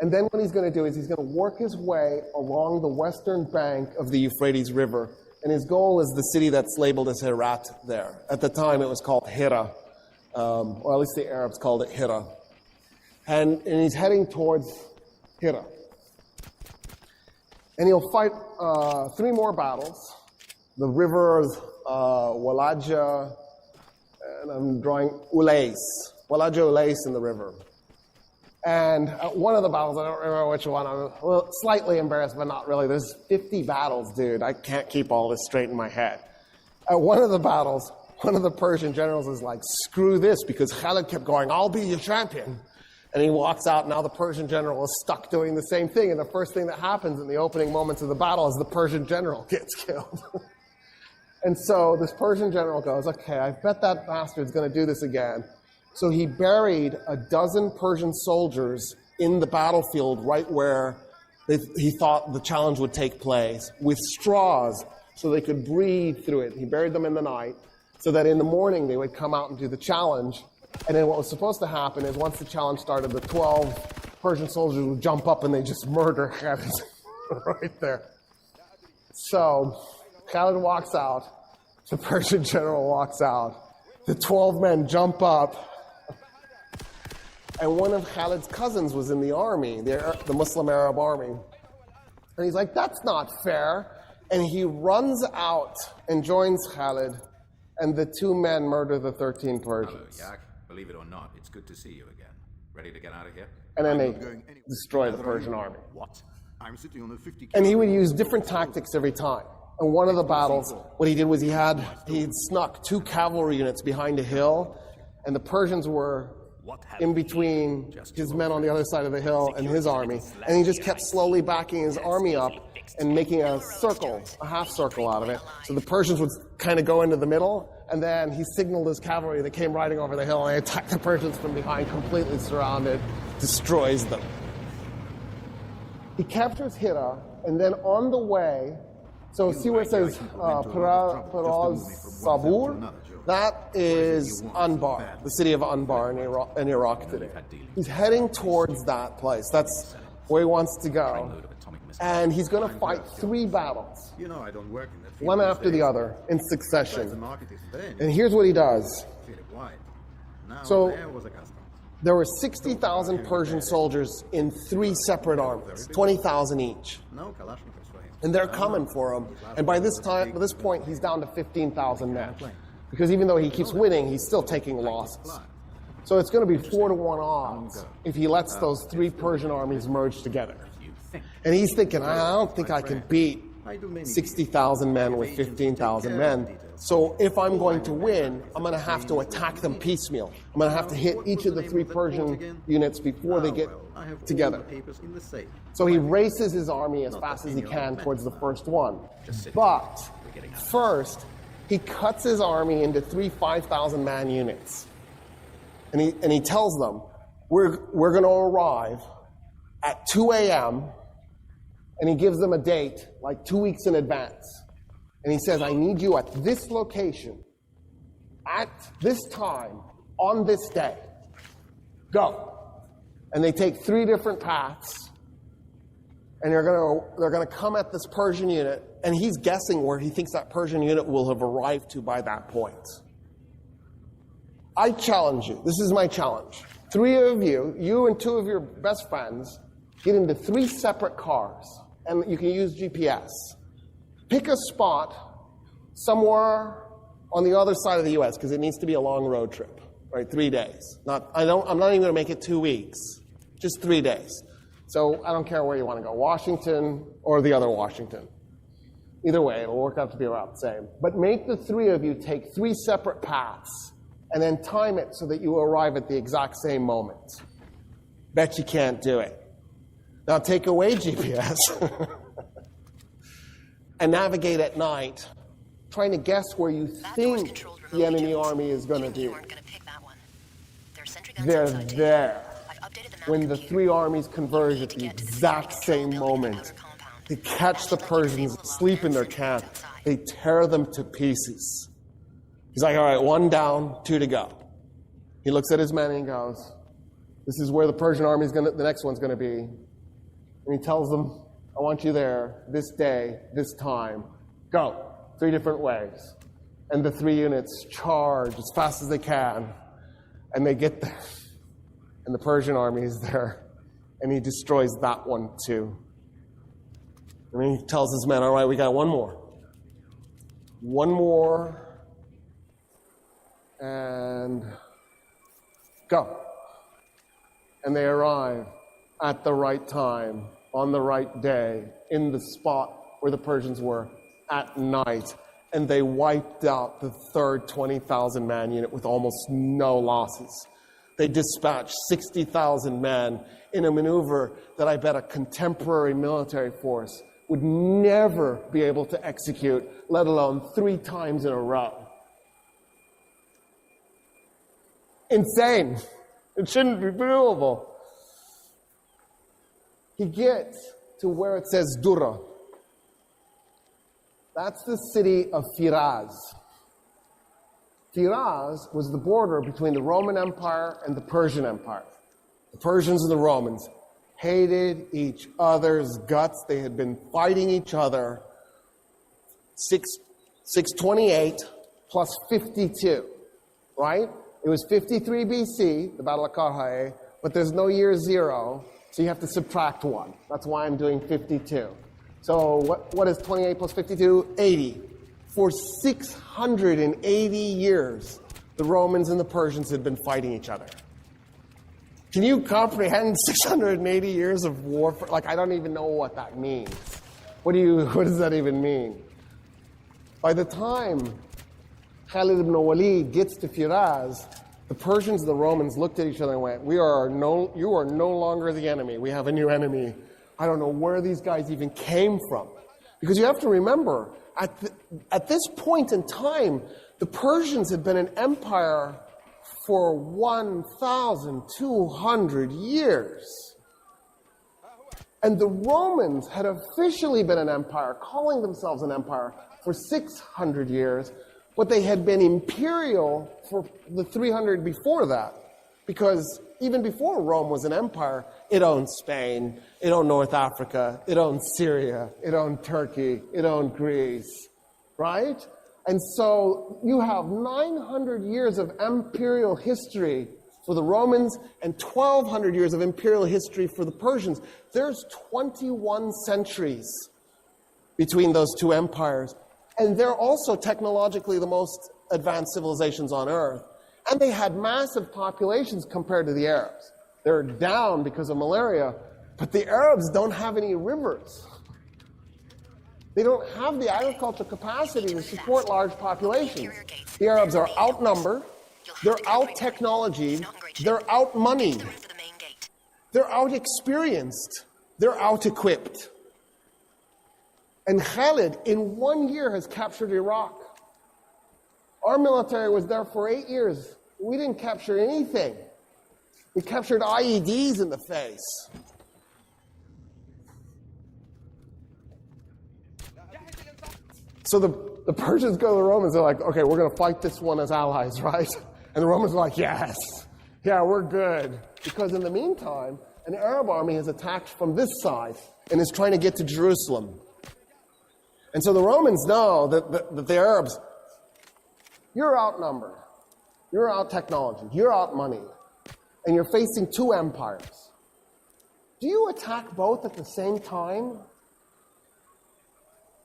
And then what he's going to do is he's going to work his way along the western bank of the Euphrates River. And his goal is the city that's labeled as Herat there. At the time, it was called Hira, or at least the Arabs called it Hira. And he's heading towards Hira. And he'll fight 3 more battles. The rivers Walaja, and I'm drawing Ulais. Walaja Ulais in the river. And one of the battles, I don't remember which one, I'm slightly embarrassed, but not really. There's 50 battles, dude. I can't keep all this straight in my head. At one of the battles, one of the Persian generals is like, screw this, because Khalid kept going, I'll be your champion. And he walks out, and now the Persian general is stuck doing the same thing. And the first thing that happens in the opening moments of the battle is the Persian general gets killed. And so this Persian general goes, okay, I bet that bastard's going to do this again. So he buried 12 Persian soldiers in the battlefield right where he thought the challenge would take place with straws so they could breathe through it. He buried them in the night so that in the morning they would come out and do the challenge. And then what was supposed to happen is once the challenge started, the 12 Persian soldiers would jump up and they just murder Khalid right there. So Khalid walks out, the Persian general walks out, the 12 men jump up, and one of Khalid's cousins was in the army, the Muslim Arab army. And he's like, that's not fair. And he runs out and joins Khalid, and the 2 men murder the 13 Persians. Hello, Yak. Believe it or not, it's good to see you again. Ready to get out of here? And then they destroy the Persian army. What? I'm sitting on a 50. And he would use different tactics every time. And one of the battles, what he did was he'd snuck 2 cavalry units behind a hill, and the Persians were in between his men on the other side of the hill and his army. And he just kept slowly backing his army up and making a circle, a half circle out of it. So the Persians would kind of go into the middle, and then he signaled his cavalry that came riding over the hill, and they attacked the Persians from behind, completely surrounded, destroys them. He captures Hira, and then on the way, So see where it says Peraz Sabur? That is Anbar, the city of Anbar in Iraq today. He's heading towards that place. That's where he wants to go. And he's going to fight 3 battles, You know, I don't work in that field one these after the days. other, in The succession. market is there. And here's what he does. Philip White. Now So- there was a custom. There were 60,000 Persian soldiers in 3 separate armies, 20,000 each. No Kalashnikovs for him. And they're coming for him. And by this point, he's down to 15,000 men. Because even though he keeps winning, he's still taking losses. So it's going to be 4-to-1 odds if he lets those 3 Persian armies merge together. And he's thinking, I don't think I can beat 60,000 men with 15,000 men. So if I'm going to win, I'm going to have to attack them piecemeal. I'm going to have to hit each of the 3 Persian units before they get together. So he races his army as fast as he can towards the first one. But first, he cuts his army into 3 5,000-man units. And he tells them, we're going to arrive at 2 a.m., and he gives them a date, like 2 weeks in advance. And he says, I need you at this location, at this time, on this day. Go. And they take 3 different paths, and they're going to come at this Persian unit, and he's guessing where he thinks that Persian unit will have arrived to by that point. I challenge you. This is my challenge. 3 of you and 2 of your best friends, get into 3 separate cars, and you can use GPS. Pick a spot somewhere on the other side of the U.S. because it needs to be a long road trip, right? 3 days. I'm not even going to make it 2 weeks. Just 3 days. So I don't care where you want to go, Washington or the other Washington. Either way, it'll work out to be about the same. But make the 3 of you take 3 separate paths and then time it so that you arrive at the exact same moment. Bet you can't do it. Now take away GPS and navigate at night, trying to guess where you think the enemy army is going to be. They're there when the 3 armies converge at the exact same moment. They catch the Persians asleep in their camp. They tear them to pieces. He's like, all right, 1 down, 2 to go. He looks at his men and he goes, this is where the Persian army is the next one's going to be. And he tells them, I want you there this day, this time. Go. 3 different ways. And the 3 units charge as fast as they can. And they get there. And the Persian army is there. And he destroys that one too. And he tells his men, all right, we got 1 more. 1 more. And go. And they arrive at the right time, on the right day, in the spot where the Persians were at night. And they wiped out the 3rd 20,000-man unit with almost no losses. They dispatched 60,000 men in a maneuver that I bet a contemporary military force would never be able to execute, let alone 3 times in a row. Insane. It shouldn't be doable. He gets to where it says Dura. That's the city of Firaz. Firaz was the border between the Roman Empire and the Persian Empire. The Persians and the Romans hated each other's guts. They had been fighting each other 628 plus 52, right? It was 53 BC, the Battle of Karhae, but there's no year 0, so you have to subtract 1. That's why I'm doing 52. So what is 28 plus 52? 80. For 680 years, the Romans and the Persians had been fighting each other. Can you comprehend 680 years of warfare? Like, I don't even know what that means. What does that even mean? By the time Khalid ibn Walid gets to Firaz, the Persians and the Romans looked at each other and went, you are no longer the enemy. We have a new enemy. I don't know where these guys even came from. Because you have to remember, at this point in time, the Persians had been an empire for 1,200 years. And the Romans had officially been an empire, calling themselves an empire, for 600 years, but they had been imperial for the 300 before that. Because even before Rome was an empire, it owned Spain, it owned North Africa, it owned Syria, it owned Turkey, it owned Greece, right? And so you have 900 years of imperial history for the Romans and 1,200 years of imperial history for the Persians. There's 21 centuries between those two empires. And they're also technologically the most advanced civilizations on Earth. And they had massive populations compared to the Arabs. They're down because of malaria, but the Arabs don't have any rivers. They don't have the agricultural capacity to support large populations. The Arabs are outnumbered, they're out-technologied, they're out-moneyed, they're out-experienced, they're out-equipped. And Khalid, in 1 year, has captured Iraq. Our military was there for 8 years. We didn't capture anything. We captured IEDs in the face. So the Persians go to the Romans, they're like, okay, we're going to fight this one as allies, right? And the Romans are like, yes, yeah, we're good. Because in the meantime, an Arab army has attacked from this side and is trying to get to Jerusalem. And so the Romans know that the Arabs, you're outnumbered, you're out-technology, you're out-moneyed, and you're facing two empires. Do you attack both at the same time?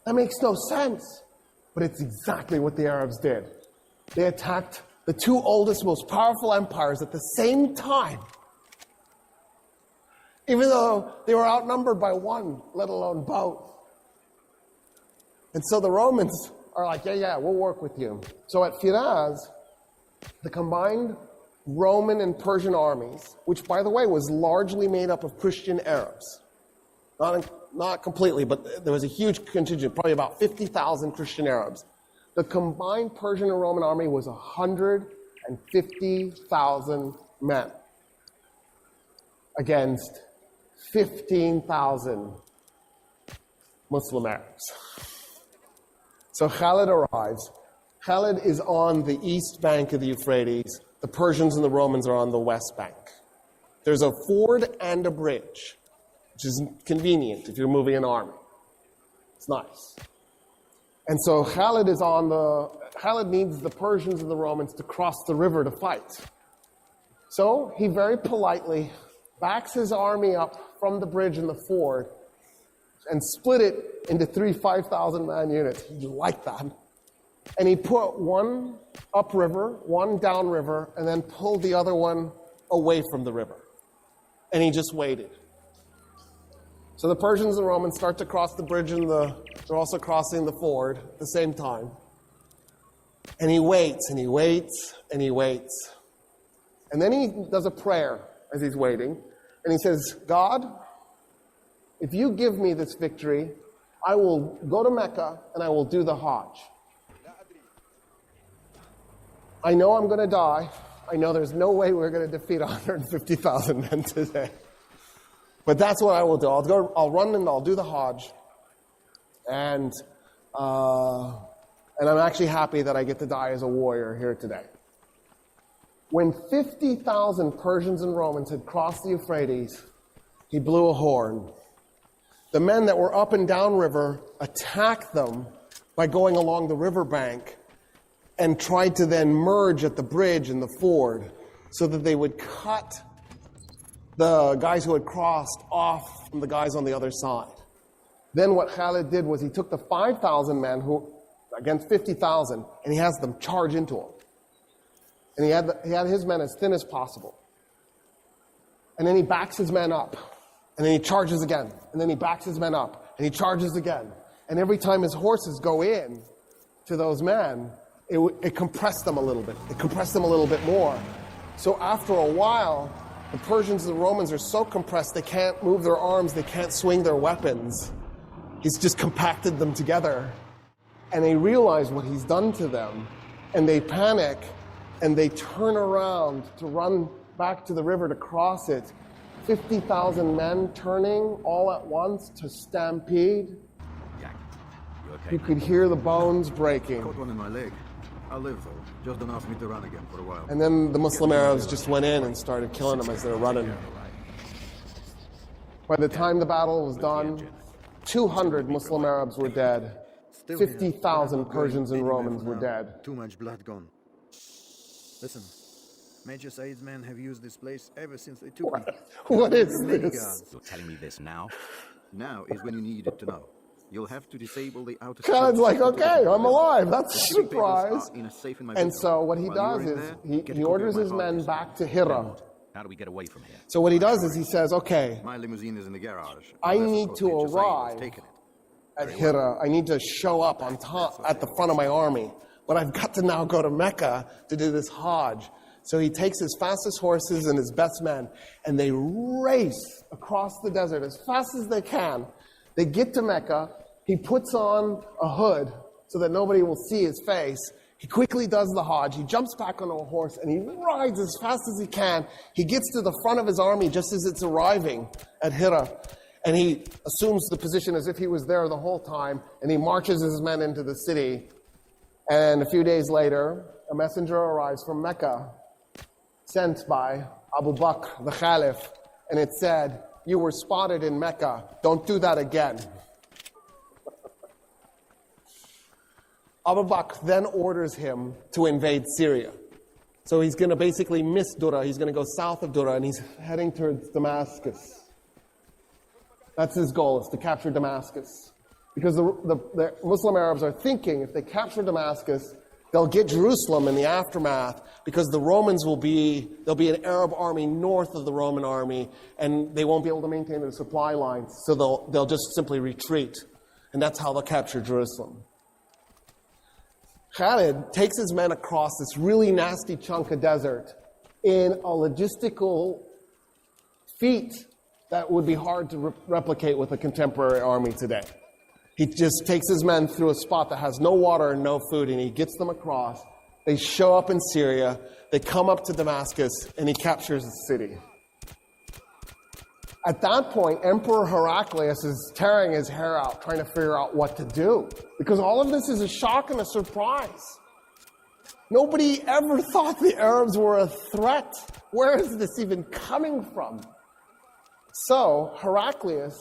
That makes no sense. But it's exactly what the Arabs did. They attacked the two oldest, most powerful empires at the same time. Even though they were outnumbered by one, let alone both. And so the Romans are like, yeah, we'll work with you. So at Firaz, the combined Roman and Persian armies, which, by the way, was largely made up of Christian Arabs. Not completely, but there was a huge contingent, probably about 50,000 Christian Arabs. The combined Persian and Roman army was 150,000 men against 15,000 Muslim Arabs. So Khalid arrives. Khalid is on the east bank of the Euphrates. The Persians and the Romans are on the west bank. There's a ford and a bridge, which is convenient if you're moving an army. It's nice. And so Khalid needs the Persians and the Romans to cross the river to fight. So he very politely backs his army up from the bridge and the ford and split it into 3 5,000-man units. He liked that. And he put one upriver, one downriver, and then pulled the other one away from the river. And he just waited. So the Persians and Romans start to cross the bridge and they're also crossing the ford at the same time. And he waits, and he waits, and he waits. And then he does a prayer as he's waiting. And he says, God, if you give me this victory, I will go to Mecca and I will do the Hajj. I know I'm going to die. I know there's no way we're going to defeat 150,000 men today. But that's what I will do. I'll run and I'll do the Hajj. And I'm actually happy that I get to die as a warrior here today. When 50,000 Persians and Romans had crossed the Euphrates, he blew a horn. The men that were up and down river attacked them by going along the riverbank and tried to then merge at the bridge and the ford so that they would cut the guys who had crossed off from the guys on the other side. Then what Khalid did was he took the 5,000 men who against 50,000 and he has them charge into him. And he had his men as thin as possible. And then he backs his men up. And then he charges again. And then he backs his men up. And he charges again. And every time his horses go in to those men, it compressed them a little bit. It compressed them a little bit more. So after a while, the Persians and the Romans are so compressed they can't move their arms, they can't swing their weapons. He's just compacted them together. And they realize what he's done to them. And they panic. And they turn around to run back to the river to cross it. 50,000 men turning all at once to stampede. Jack, you okay? You could hear the bones breaking. Caught one in my leg. I'll live though. Just don't ask me to run again for a while. And then the Muslim Arabs just went in and started killing them as they were running. By the time the battle was done, 200 Muslim Arabs were dead. Still here. 50,000 Going Persians and anywhere Romans for were now. dead. Too much blood gone. Listen, Major Said's men have used this place ever since they took it. What is Many this? guards. You're telling me this now? Now is when you need it to know. You'll have to disable the outer. Khaled's like, okay, I'm alive. That's a The shipping papers surprise. are in a safe in my And bedroom. so what he While does you're in is there, get he a copy orders of my his hard men disk. back to Hira. How do we get away from here? So what he does is he says, okay, My limousine is in the garage. I Unless, of need course, to Major Said has arrive taken it. at Hira. I need to show up on top at the front of my army. But I've got to now go to Mecca to do this Hajj. So he takes his fastest horses and his best men, and they race across the desert as fast as they can. They get to Mecca. He puts on a hood so that nobody will see his face. He quickly does the Hajj. He jumps back on a horse, and he rides as fast as he can. He gets to the front of his army just as it's arriving at Hira. And he assumes the position as if he was there the whole time, and he marches his men into the city. And a few days later, a messenger arrives from Mecca, sent by Abu Bakr, the Caliph, and it said, "You were spotted in Mecca. Don't do that again." Abu Bakr then orders him to invade Syria. So he's going to basically miss Dura. He's going to go south of Dura, and he's heading towards Damascus. That's his goal, is to capture Damascus. Because the Muslim Arabs are thinking if they capture Damascus, they'll get Jerusalem in the aftermath, because the Romans there'll be an Arab army north of the Roman army, and they won't be able to maintain their supply lines, so they'll just simply retreat. And that's how they'll capture Jerusalem. Khalid takes his men across this really nasty chunk of desert in a logistical feat that would be hard to replicate with a contemporary army today. He just takes his men through a spot that has no water and no food, and he gets them across. They show up in Syria, they come up to Damascus, and he captures the city. At that point, Emperor Heraclius is tearing his hair out, trying to figure out what to do. Because all of this is a shock and a surprise. Nobody ever thought the Arabs were a threat. Where is this even coming from? So Heraclius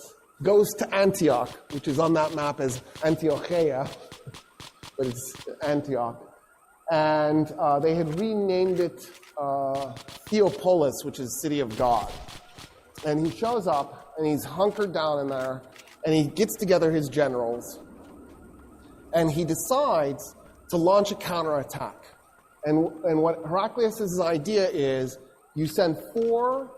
goes to Antioch, which is on that map as Antiocheia, but it's Antioch. And they had renamed it Theopolis, which is City of God. And he shows up, and he's hunkered down in there, and he gets together his generals, and he decides to launch a counterattack. And what Heraclius' idea is, you send 4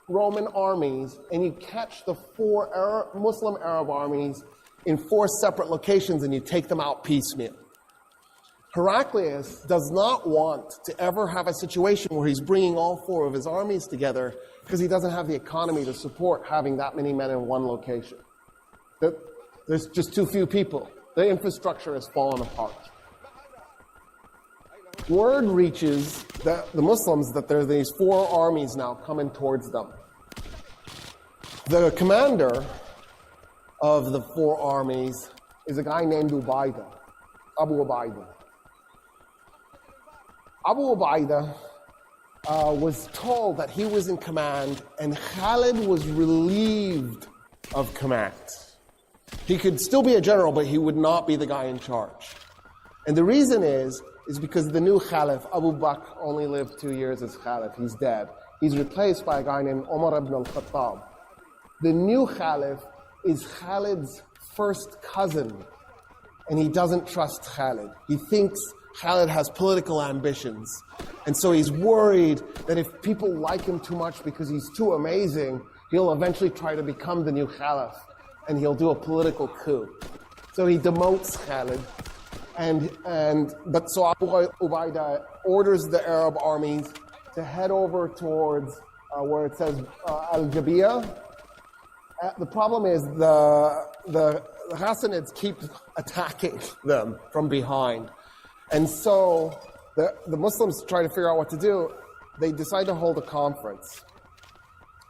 Roman armies, and you catch the 4 Muslim Arab armies in 4 separate locations, and you take them out piecemeal. Heraclius does not want to ever have a situation where he's bringing all 4 of his armies together, because he doesn't have the economy to support having that many men in one location. There's just too few people. The infrastructure has fallen apart. Word reaches the Muslims that there are these 4 armies now coming towards them. The commander of the 4 armies is a guy named Ubaidah, Abu Ubaidah. Abu Ubaidah was told that he was in command, and Khalid was relieved of command. He could still be a general, but he would not be the guy in charge. And the reason is because the new Caliph, Abu Bakr, only lived 2 years as Caliph. He's dead. He's replaced by a guy named Umar ibn al-Khattab. The new Caliph is Khalid's first cousin, and he doesn't trust Khalid. He thinks Khalid has political ambitions, and so he's worried that if people like him too much because he's too amazing, he'll eventually try to become the new Caliph, and he'll do a political coup. So he demotes Khalid, but so Abu Ubaidah orders the Arab armies to head over towards where it says Al-Jabiyah. The problem is the Hassanids keep attacking them from behind. And so the Muslims try to figure out what to do. They decide to hold a conference.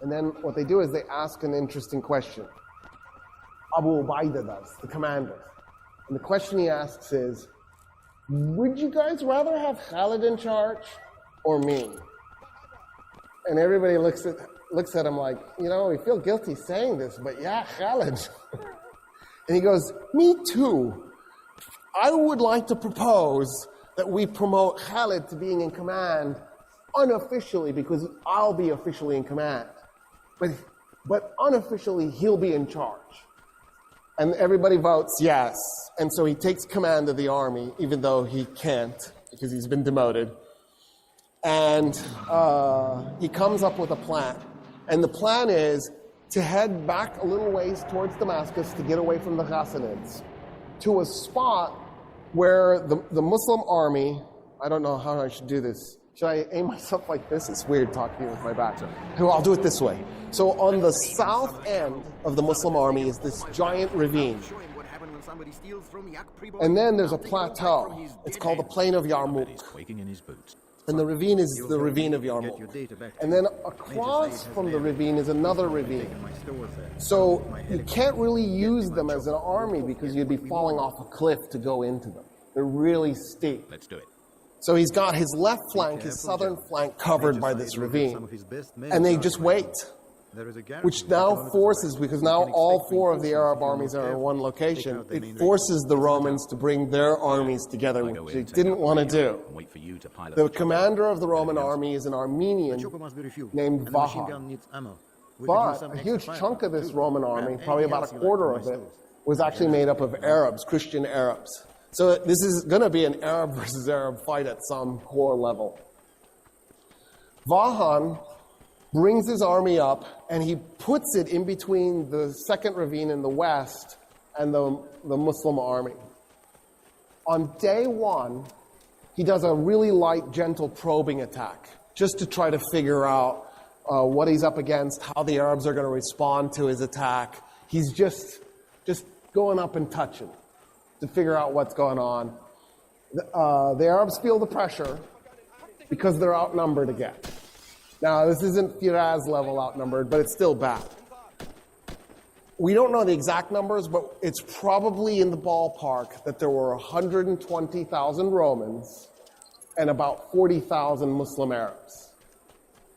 And then what they do is they ask an interesting question. Abu Ubaidah does, the commander. And the question he asks is, would you guys rather have Khalid in charge or me? And everybody looks at him like, you know, we feel guilty saying this, but yeah, Khalid. And he goes, me too. I would like to propose that we promote Khalid to being in command unofficially, because I'll be officially in command. But unofficially, he'll be in charge. And everybody votes yes. And so he takes command of the army, even though he can't, because he's been demoted. And he comes up with a plan. And the plan is to head back a little ways towards Damascus to get away from the Ghassanids, to a spot where the Muslim army, I don't know how I should do this. Should I aim myself like this? It's weird talking with my back. I'll do it this way. So on the south end of the Muslim army is this giant ravine. And then there's a plateau. It's called the Plain of Yarmouk. And the ravine is the ravine of Yarmouk. And then across from the ravine is another ravine. So you can't really use them as an army because you'd be falling off a cliff to go into them. They're really steep. Let's do it. So he's got his left flank, his southern flank covered by this ravine. And they just wait. Which now forces, because now all four of the Arab armies are in one location, it forces the Romans to bring their armies together, which they didn't want to do. The commander of the Roman army is an Armenian named Vahan. But a huge chunk of this Roman army, probably about a quarter of it, was actually made up of Arabs, Christian Arabs. So this is going to be an Arab versus Arab fight at some core level. Vahan brings his army up, and he puts it in between the second ravine in the west and the Muslim army. On day one, he does a really light, gentle probing attack, just to try to figure out what he's up against, how the Arabs are going to respond to his attack. He's just going up and touching to figure out what's going on. The Arabs feel the pressure because they're outnumbered again. Now, this isn't Firaz level outnumbered, but it's still bad. We don't know the exact numbers, but it's probably in the ballpark that there were 120,000 Romans and about 40,000 Muslim Arabs.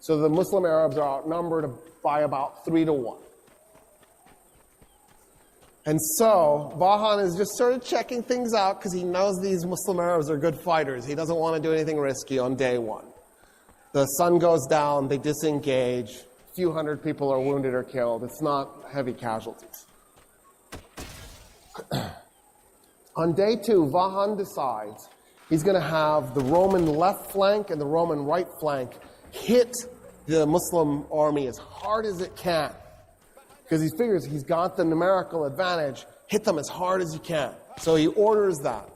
So the Muslim Arabs are outnumbered by about 3 to 1. And so Vahan is just sort of checking things out because he knows these Muslim Arabs are good fighters. He doesn't want to do anything risky on day one. The sun goes down, they disengage, a few hundred people are wounded or killed. It's not heavy casualties. On day two, Vahan decides he's going to have the Roman left flank and the Roman right flank hit the Muslim army as hard as it can. Because he figures he's got the numerical advantage, hit them as hard as you can. So he orders that.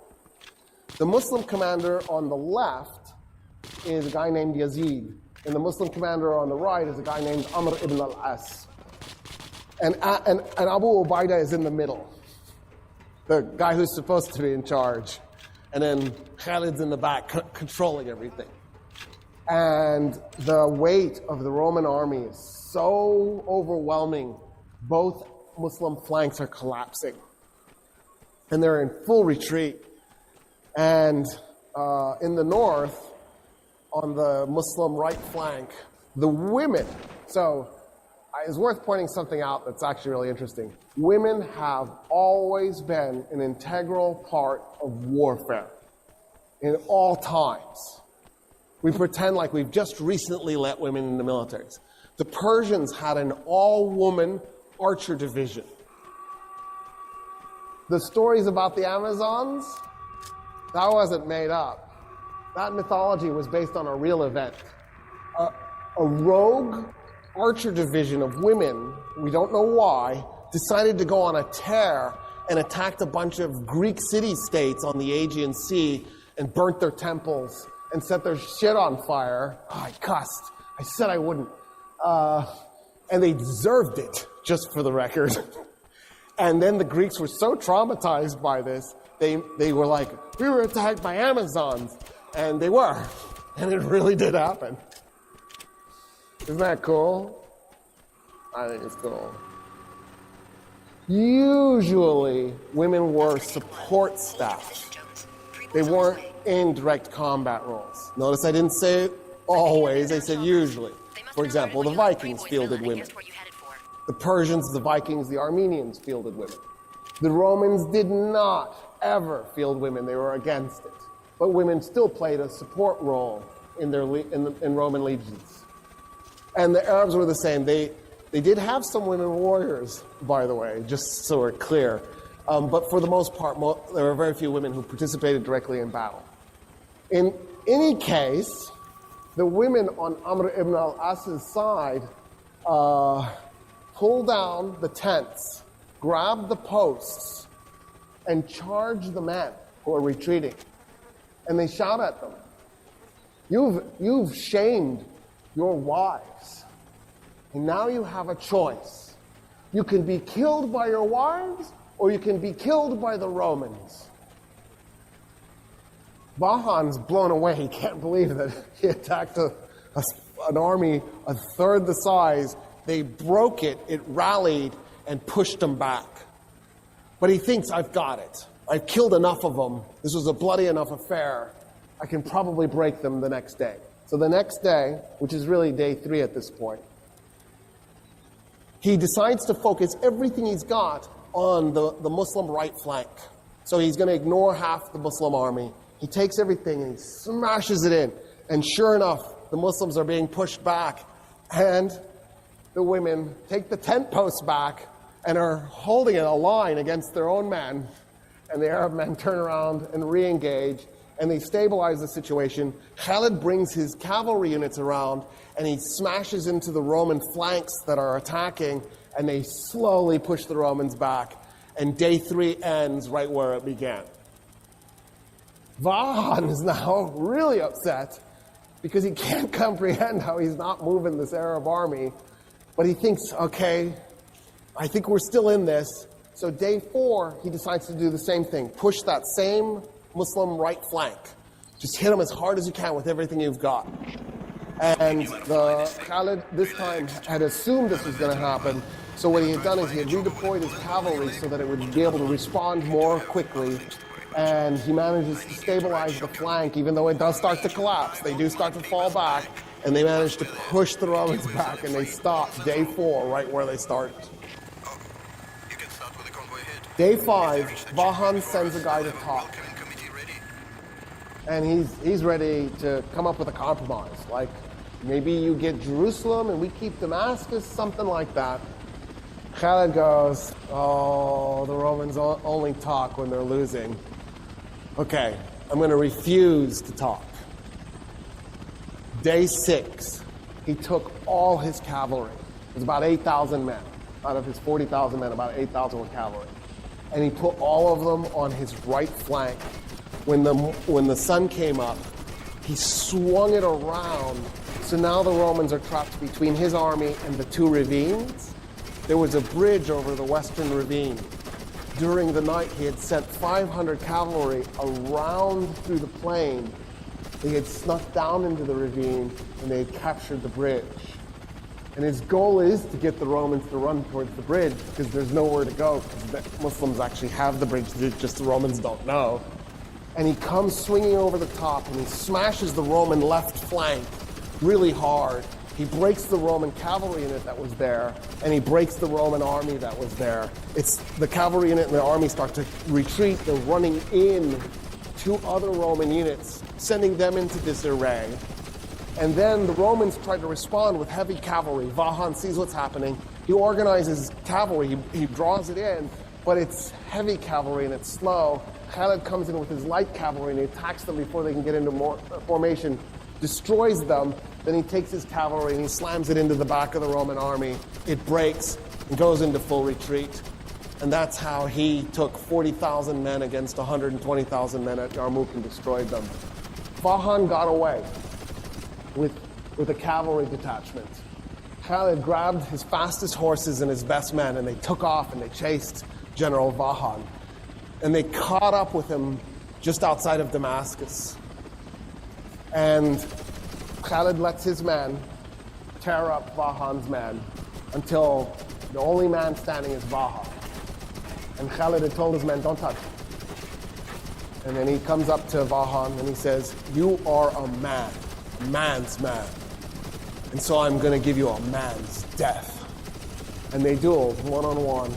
The Muslim commander on the left is a guy named Yazid, and the Muslim commander on the right is a guy named Amr ibn al-As. And Abu Ubaidah is in the middle, the guy who's supposed to be in charge. And then Khalid's in the back, controlling everything. And the weight of the Roman army is so overwhelming, both Muslim flanks are collapsing. And they're in full retreat. And in the north, on the Muslim right flank, the women. So it's worth pointing something out that's actually really interesting. Women have always been an integral part of warfare in all times. We pretend like we've just recently let women in the militaries. The Persians had an all-woman archer division. The stories about the Amazons, that wasn't made up. That mythology was based on a real event. A rogue archer division of women, we don't know why, decided to go on a tear and attacked a bunch of Greek city-states on the Aegean Sea and burnt their temples and set their shit on fire. Oh, I cussed. I said I wouldn't. And they deserved it, just for the record. And then the Greeks were so traumatized by this, they were like, we were attacked by Amazons. And they were. And it really did happen. Isn't that cool? I think it's cool. Usually, women were support staff. They weren't in direct combat roles. Notice I didn't say always, I said usually. For example, the Vikings fielded women. The Persians, the Vikings, the Armenians fielded women. The Romans did not ever field women. They were against it. But women still played a support role in Roman legions. And the Arabs were the same. They did have some women warriors, by the way, just so we're clear. But for the most part, there were very few women who participated directly in battle. In any case, the women on Amr ibn al-As's side pulled down the tents, grabbed the posts, and charged the men who are retreating. And they shout at them, you've shamed your wives. And now you have a choice. You can be killed by your wives, or you can be killed by the Romans. Vahan's blown away. He can't believe that he attacked an army a third the size. They broke it, it rallied, and pushed them back. But he thinks, I've got it. I've killed enough of them. This was a bloody enough affair. I can probably break them the next day. So the next day, which is really day 3 at this point, he decides to focus everything he's got on the Muslim right flank. So he's going to ignore half the Muslim army. He takes everything and he smashes it in. And sure enough, the Muslims are being pushed back. And the women take the tent posts back and are holding it a line against their own men. And the Arab men turn around and re-engage. And they stabilize the situation. Khalid brings his cavalry units around and he smashes into the Roman flanks that are attacking, and they slowly push the Romans back. And day 3 ends right where it began. Vahan is now really upset because he can't comprehend how he's not moving this Arab army. But he thinks, okay, I think we're still in this. So day 4, he decides to do the same thing. Push that same Muslim right flank. Just hit them as hard as you can with everything you've got. And Khalid this time had assumed this was going to happen. So what he had done is he had redeployed his cavalry so that it would be able to respond more quickly. And he manages to stabilize the flank, even though it does start to collapse. They do start to fall back, and they manage to push the Romans back, and they stop day 4 right where they started. Day 5, Vahan sends a guy to talk. And he's ready to come up with a compromise. Like, maybe you get Jerusalem and we keep Damascus, something like that. Khalid goes, oh, the Romans only talk when they're losing. Okay, I'm going to refuse to talk. Day 6, he took all his cavalry. It was about 8,000 men. Out of his 40,000 men, about 8,000 were cavalry. And he put all of them on his right flank. When the sun came up, he swung it around. So now the Romans are trapped between his army and the 2 ravines. There was a bridge over the western ravine. During the night, he had sent 500 cavalry around through the plain. They had snuck down into the ravine, and they had captured the bridge. And his goal is to get the Romans to run towards the bridge, because there's nowhere to go, because the Muslims actually have the bridge, just the Romans don't know. And he comes swinging over the top, and he smashes the Roman left flank really hard. He breaks the Roman cavalry unit that was there, and he breaks the Roman army that was there. It's the cavalry unit and the army start to retreat. They're running in 2 other Roman units, sending them into disarray. And then the Romans try to respond with heavy cavalry. Vahan sees what's happening. He organizes cavalry. He draws it in, but it's heavy cavalry and it's slow. Khalid comes in with his light cavalry and he attacks them before they can get into formation, destroys them. Then he takes his cavalry and he slams it into the back of the Roman army. It breaks and goes into full retreat. And that's how he took 40,000 men against 120,000 men at Yarmouk and destroyed them. Vahan got away with a cavalry detachment. Khalid grabbed his fastest horses and his best men, and they took off and they chased General Vahan. And they caught up with him just outside of Damascus. And Khalid lets his men tear up Vahan's men. until the only man standing is Vahan. And Khalid had told his men, don't touch him. And then he comes up to Vahan and he says, you are a man, a man's man. And so I'm going to give you a man's death. And they duel one-on-one,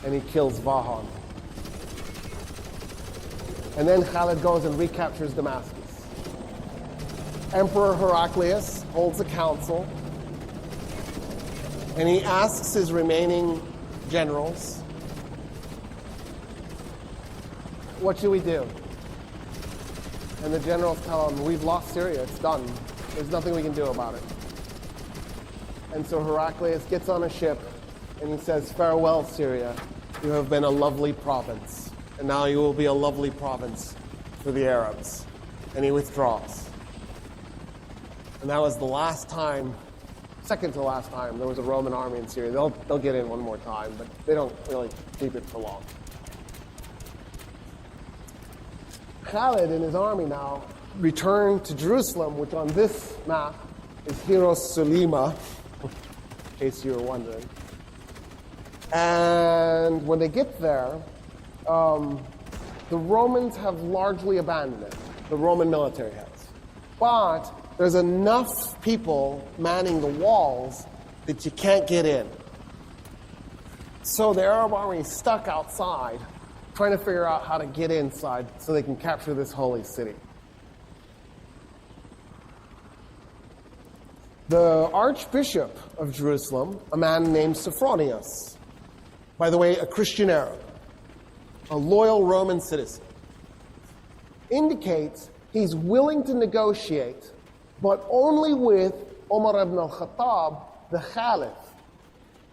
and he kills Vahan. And then Khalid goes and recaptures Damascus. Emperor Heraclius holds a council, and he asks his remaining generals, what should we do? And the generals tell him, we've lost Syria, it's done. There's nothing we can do about it. And so Heraclius gets on a ship, and he says, farewell, Syria. You have been a lovely province, and now you will be a lovely province for the Arabs. And he withdraws. And that was the last time, second to last time, there was a Roman army in Syria. They'll get in one more time, but they don't really keep it for long. Khalid and his army now return to Jerusalem, which on this map is Hiroshima, in case you were wondering. And when they get there, the Romans have largely abandoned it. The Roman military has. But there's enough people manning the walls that you can't get in. So the Arab army is stuck outside, trying to figure out how to get inside so they can capture this holy city. The Archbishop of Jerusalem, a man named Sophronius, by the way, a Christian Arab, a loyal Roman citizen, indicates he's willing to negotiate, but only with Umar ibn al-Khattab, the Caliph.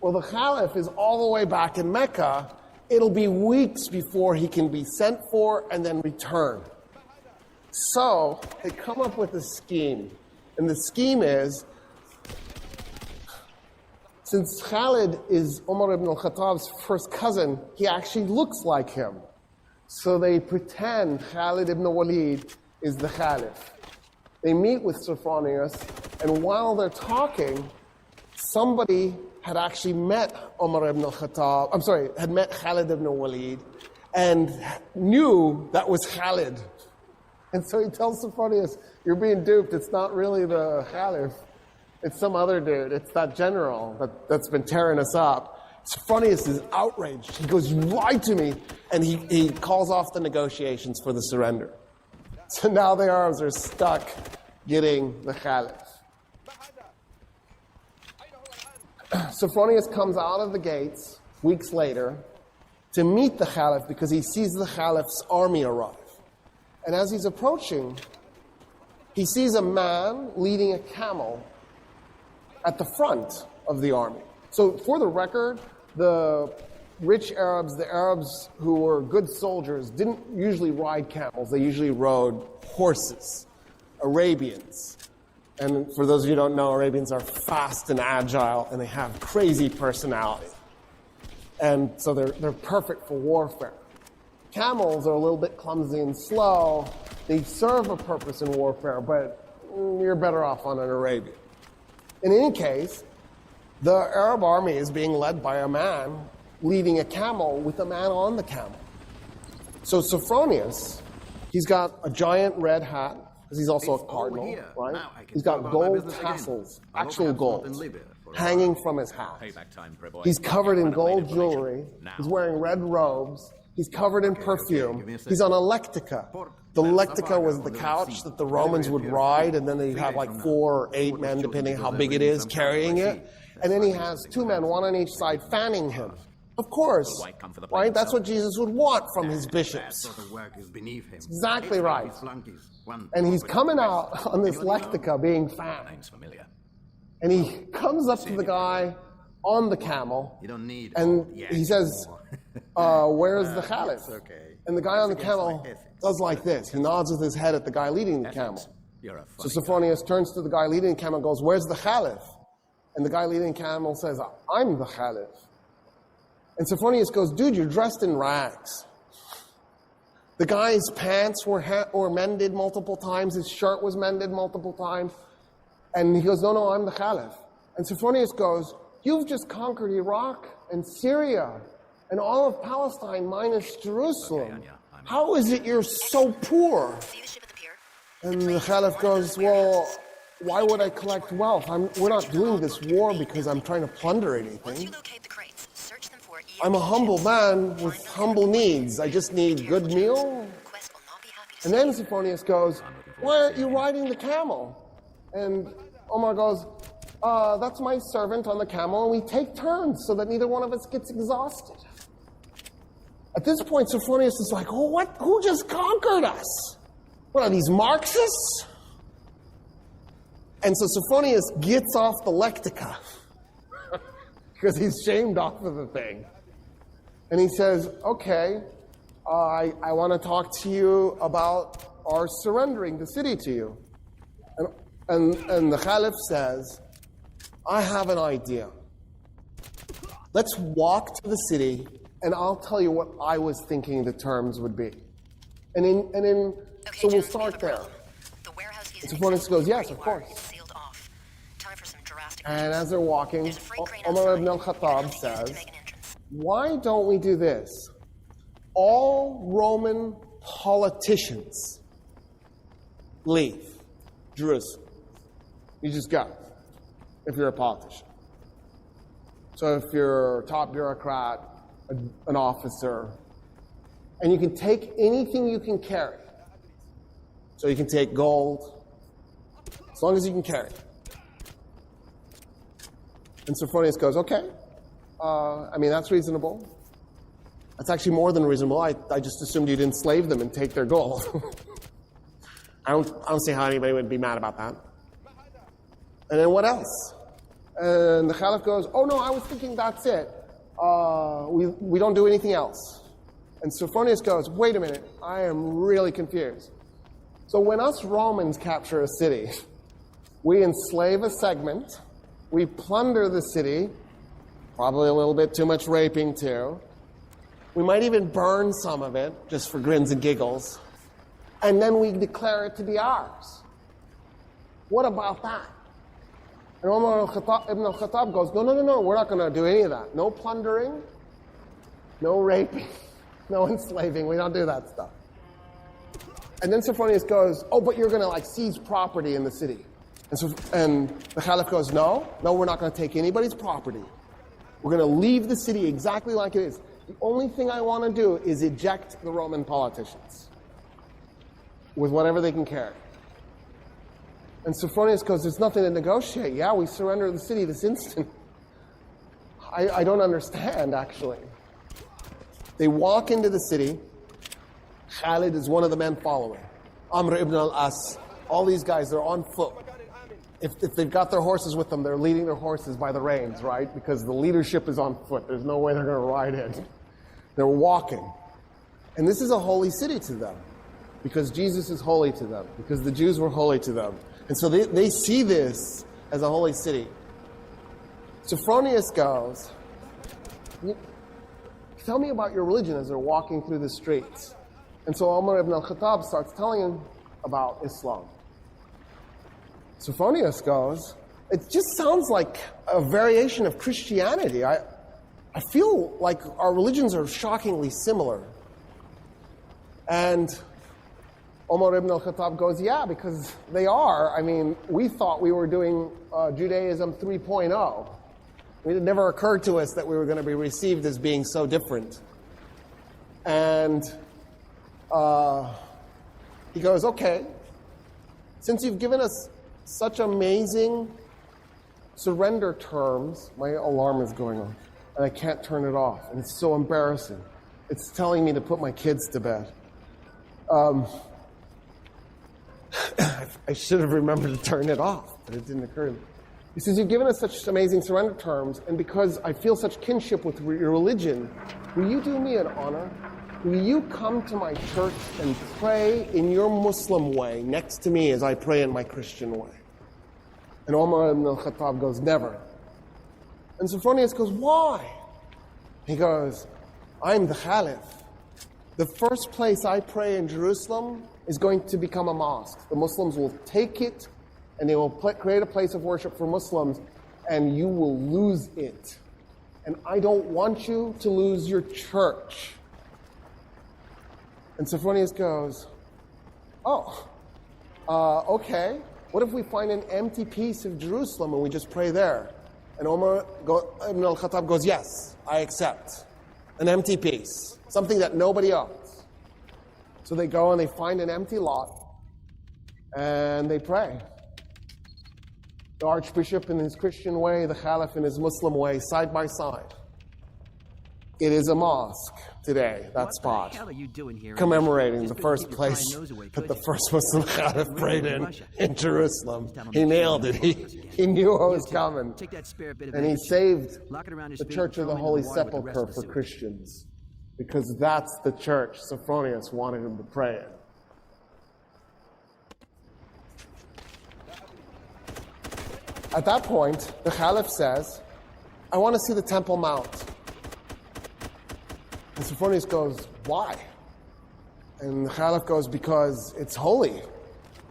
Well, the Caliph is all the way back in Mecca. It'll be weeks before he can be sent for and then return. So they come up with a scheme. And the scheme is, since Khalid is Umar ibn al-Khattab's first cousin, he actually looks like him. So they pretend Khalid ibn Walid is the Caliph. They meet with Sophronius, and while they're talking, somebody had actually met Umar ibn al-Khattab, had met Khalid ibn Walid, and knew that was Khalid. And so he tells Sophronius, you're being duped, it's not really the Caliph. It's some other dude. It's that general that's been tearing us up. Sophronius is outraged. He goes, you lied to me. And he calls off the negotiations for the surrender. So now the Arabs are stuck getting the Caliph. Sophronius comes out of the gates weeks later to meet the Caliph because he sees the Caliph's army arrive. And as he's approaching, he sees a man leading a camel at the front of the army. So for the record, the rich Arabs, the Arabs who were good soldiers, didn't usually ride camels. They usually rode horses, Arabians. And for those of you who don't know, Arabians are fast and agile, and they have crazy personality. And so they're perfect for warfare. Camels are a little bit clumsy and slow. They serve a purpose in warfare, but you're better off on an Arabian. In any case, the Arab army is being led by a man leading a camel with a man on the camel. So Sophronius, he's got a giant red hat, because he's also a cardinal, right? He's got gold tassels, actual gold, hanging from his hat. He's covered in gold jewelry. He's wearing red robes. He's covered in perfume. He's on a lectica. The lectica was the couch that the Romans would ride, and then they'd have like 4 or 8 men, depending how big it is, carrying it. And then he has 2 men, one on each side, fanning him. Of course, right? That's what Jesus would want from his bishops. That's exactly right. And he's coming out on this lectica being fanned. And he comes up to the guy on the camel, and he says, where's the Caliph? And the guy on the camel does like this. He nods with his head at the guy leading the camel. So Sophronius turns to the guy leading the camel and goes, where's the Caliph? And the guy leading the camel says, I'm the Caliph. And Sophronius goes, dude, you're dressed in rags. The guy's pants were mended multiple times. His shirt was mended multiple times. And he goes, no, I'm the Caliph. And Sophronius goes, you've just conquered Iraq and Syria and all of Palestine minus Jerusalem. Anya, How is it you're so poor? See the ship at the pier? And the Caliph goes, well, why would I collect wealth? We're not doing this war because I'm trying to plunder Once you anything. locate the crates, search them for I'm a humble man with humble needs. I just need good meal. Quest will not be happy to And then Sophronius goes, why aren't you riding the camel? And Omar goes, that's my servant on the camel, and we take turns so that neither one of us gets exhausted. At this point, Sophronius is like, oh, what? Who just conquered us? What are these, Marxists? And so Sophronius gets off the lectica because he's shamed off of the thing. And he says, okay, I want to talk to you about our surrendering the city to you. And the Caliph says, I have an idea. Let's walk to the city, and I'll tell you what I was thinking the terms would be. So we'll start there. The warehouse is And Sophronius goes, yes, of course. sealed off. Time for some drastic And as they're walking, There's a freight crane Omar outside. ibn al-Khattab Use it to says, make an entrance. why don't we do this? All Roman politicians leave Jerusalem. You just go, if you're a politician. So if you're a top bureaucrat, an officer, and you can take anything you can carry. So you can take gold, as long as you can carry. And Sophronius goes, okay, that's reasonable. That's actually more than reasonable. I just assumed you'd enslave them and take their gold. I don't see how anybody would be mad about that. And then what else? And the Caliph goes, oh no, I was thinking that's it. We don't do anything else. And Sophronius goes, wait a minute, I am really confused. So when us Romans capture a city, we enslave a segment, we plunder the city, probably a little bit too much raping too. We might even burn some of it, just for grins and giggles. And then we declare it to be ours. What about that? And Umar ibn al-Khattab goes, no, we're not going to do any of that. No plundering, no raping, no enslaving. We don't do that stuff. And then Sophronius goes, oh, but you're going to seize property in the city. And the Caliph goes, no, we're not going to take anybody's property. We're going to leave the city exactly like it is. The only thing I want to do is eject the Roman politicians with whatever they can carry. And Sophronius goes, there's nothing to negotiate. Yeah, we surrender the city this instant. I don't understand, actually. They walk into the city. Khalid is one of the men following. Amr ibn al-As. All these guys, they're on foot. If they've got their horses with them, they're leading their horses by the reins, right? Because the leadership is on foot. There's no way they're going to ride in. They're walking. And this is a holy city to them. Because Jesus is holy to them. Because the Jews were holy to them. And so they see this as a holy city. Sophronius goes, tell me about your religion as they're walking through the streets. And so Umar ibn al-Khattab starts telling him about Islam. Sophronius goes, it just sounds like a variation of Christianity. I feel like our religions are shockingly similar. And Umar ibn al-Khattab goes, yeah, because they are. We thought we were doing Judaism 3.0. It never occurred to us that we were going to be received as being so different. And he goes, okay, since you've given us such amazing surrender terms, my alarm is going off, and I can't turn it off, and it's so embarrassing. It's telling me to put my kids to bed. I should have remembered to turn it off, but it didn't occur to me. He says, you've given us such amazing surrender terms, and because I feel such kinship with your religion, will you do me an honor? Will you come to my church and pray in your Muslim way next to me as I pray in my Christian way? And Umar ibn al-Khattab goes, never. And Sophronius goes, why? He goes, I'm the Caliph. The first place I pray in Jerusalem is going to become a mosque. The Muslims will take it, and they will create a place of worship for Muslims. and you will lose it. And I don't want you to lose your church. And Sophronius goes, okay. What if we find an empty piece of Jerusalem and we just pray there? And Umar ibn al-Khattab goes, yes, I accept. An empty piece, something that nobody owns. So they go and they find an empty lot and they pray. The Archbishop in his Christian way, the Caliph in his Muslim way, side by side. It is a mosque today, that spot, What the hell are you doing here? commemorating Just the couldn't first keep your place prying nose away, that could the you? first Muslim Caliph prayed in Jerusalem. He me nailed it. He knew what was Take- coming. Take that spare bit of And he edge, saved lock it around his the feet, Church and of the throw him Holy into the water with the rest Sepulchre of the for suit. Christians, because that's the church Sophronius wanted him to pray in. At that point, the Caliph says, I want to see the Temple Mount. And Sophronius goes, why? And the Caliph goes, because it's holy.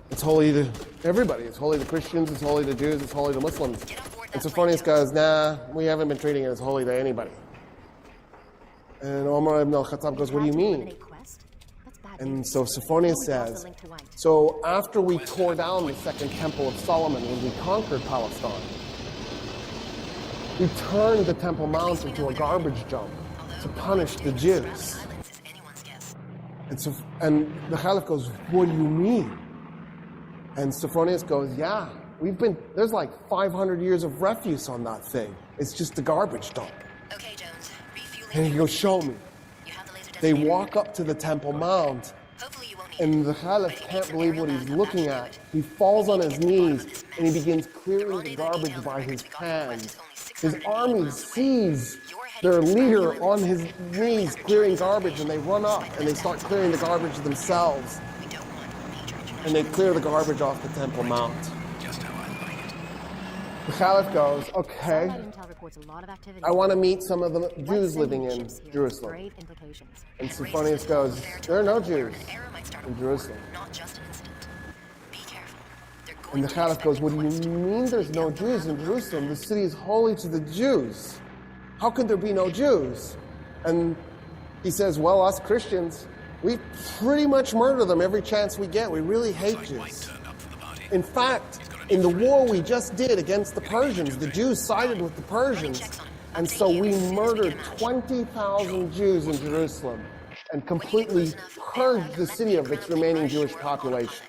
It's holy to everybody. It's holy to Christians, it's holy to Jews, it's holy to Muslims. And Sophronius goes, nah, we haven't been treating it as holy to anybody. And Umar ibn al-Khattab goes, what do you mean? And so Sophronius says, so after we tore down the second temple of Solomon, when we conquered Palestine, we turned the Temple Mount into a garbage dump to punish the Jews. And the Caliph goes, what do you mean? And Sophronius goes, yeah, there's like 500 years of refuse on that thing. It's just a garbage dump. Okay, Jones. Refueling. And he goes, show me. You have the laser They designator. walk up to the Temple Mount, Hopefully you won't need and it. the Caliph can't believe what he's looking at. He falls on his knees, and he begins clearing the garbage by his hands. His army sees their leader on his knees clearing garbage, and they run up, and they start clearing the garbage themselves. We don't want major intervention. And they clear the garbage off the Temple Mount. Just how I like it. The Caliph goes, okay, Intel reports a lot of activity. I want to meet some of the Like Jews sending living in ships here has Jerusalem. grave implications. And Sophronius goes, there are no Jews Error might start a in war, Jerusalem. not just an incident. Be careful. They're going And the to Caliph expect goes, what do requests. you mean there's no Jews in Jerusalem? The city is holy to the Jews. How could there be no Jews? And he says, well, us Christians, we pretty much murder them every chance we get. We really hate White Jews. turned up for the party. In fact, in the war we just did against the Persians, the Jews sided with the Persians. And so we murdered 20,000 Jews in Jerusalem and completely purged the city of its remaining Jewish population.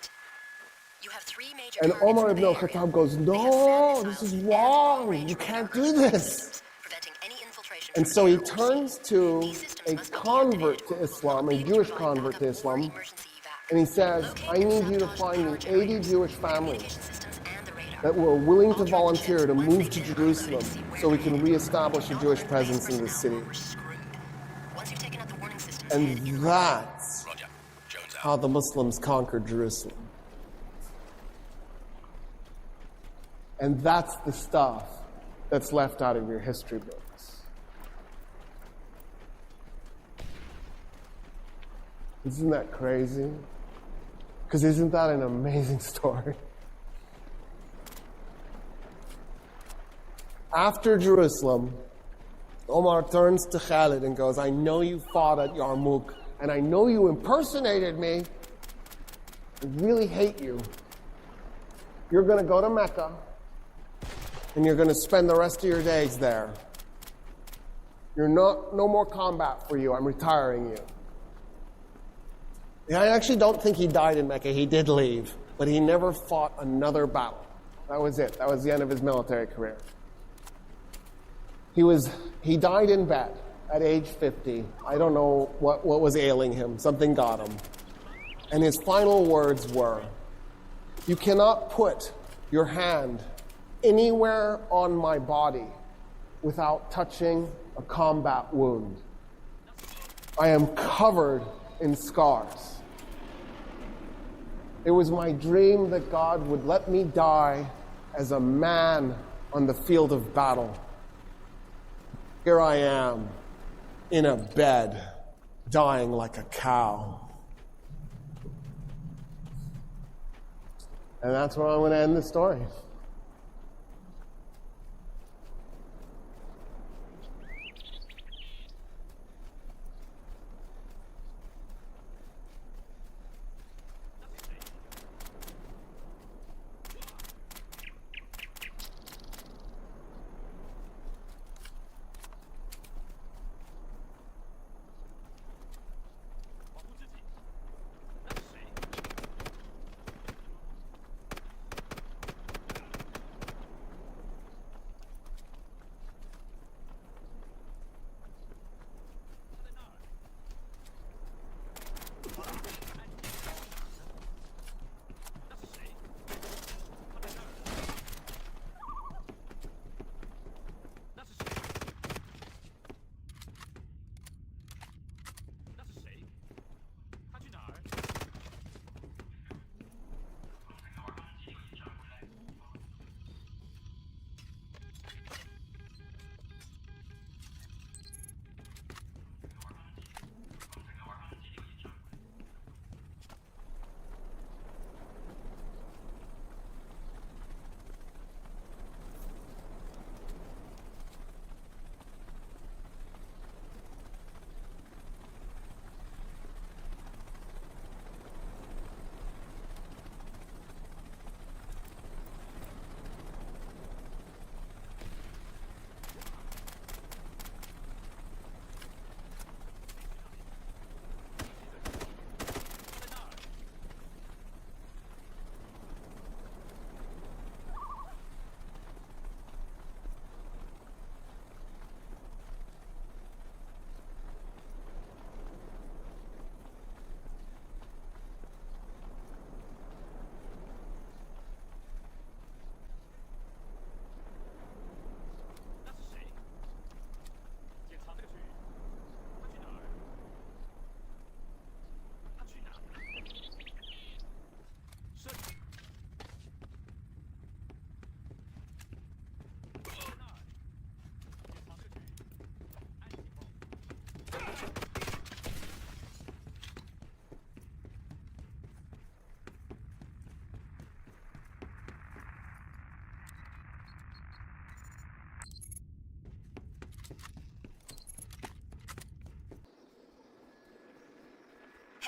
You have three major And targets Omar in ibn the al-Khattab area. goes, They have no, savage this is missiles and wrong. long-range You can't radar do this. systems, preventing any infiltration And from so he air or sea. turns to These systems a must be convert deactivated to or will Islam, not a be Jewish able to provide convert to backup or Islam, emergency evac. and he says, Locate I and need you to sabotage find power me 80 generators, Jewish communication families systems, and the radar. that were willing to Alternative volunteer to checks, once move they to get Jerusalem to see where so we they're can headed. reestablish a Don't Jewish let presence base in the personnel city. we're screwed. Once you've taken out the warning systems, And that's Roger. Jones out. how the Muslims conquered Jerusalem. And that's the stuff that's left out of your history books. Isn't that crazy? Because isn't that an amazing story? After Jerusalem, Omar turns to Khalid and goes, I know you fought at Yarmouk, and I know you impersonated me. I really hate you. You're going to go to Mecca, and you're going to spend the rest of your days there. No more combat for you. I'm retiring you. Yeah, I actually don't think he died in Mecca. He did leave, but he never fought another battle. That was it. That was the end of his military career. He died in bed at age 50. I don't know what was ailing him. Something got him. And his final words were, you cannot put your hand anywhere on my body without touching a combat wound. I am covered in scars. It was my dream that God would let me die as a man on the field of battle. Here I am, in a bed, dying like a cow. And that's where I'm going to end the story.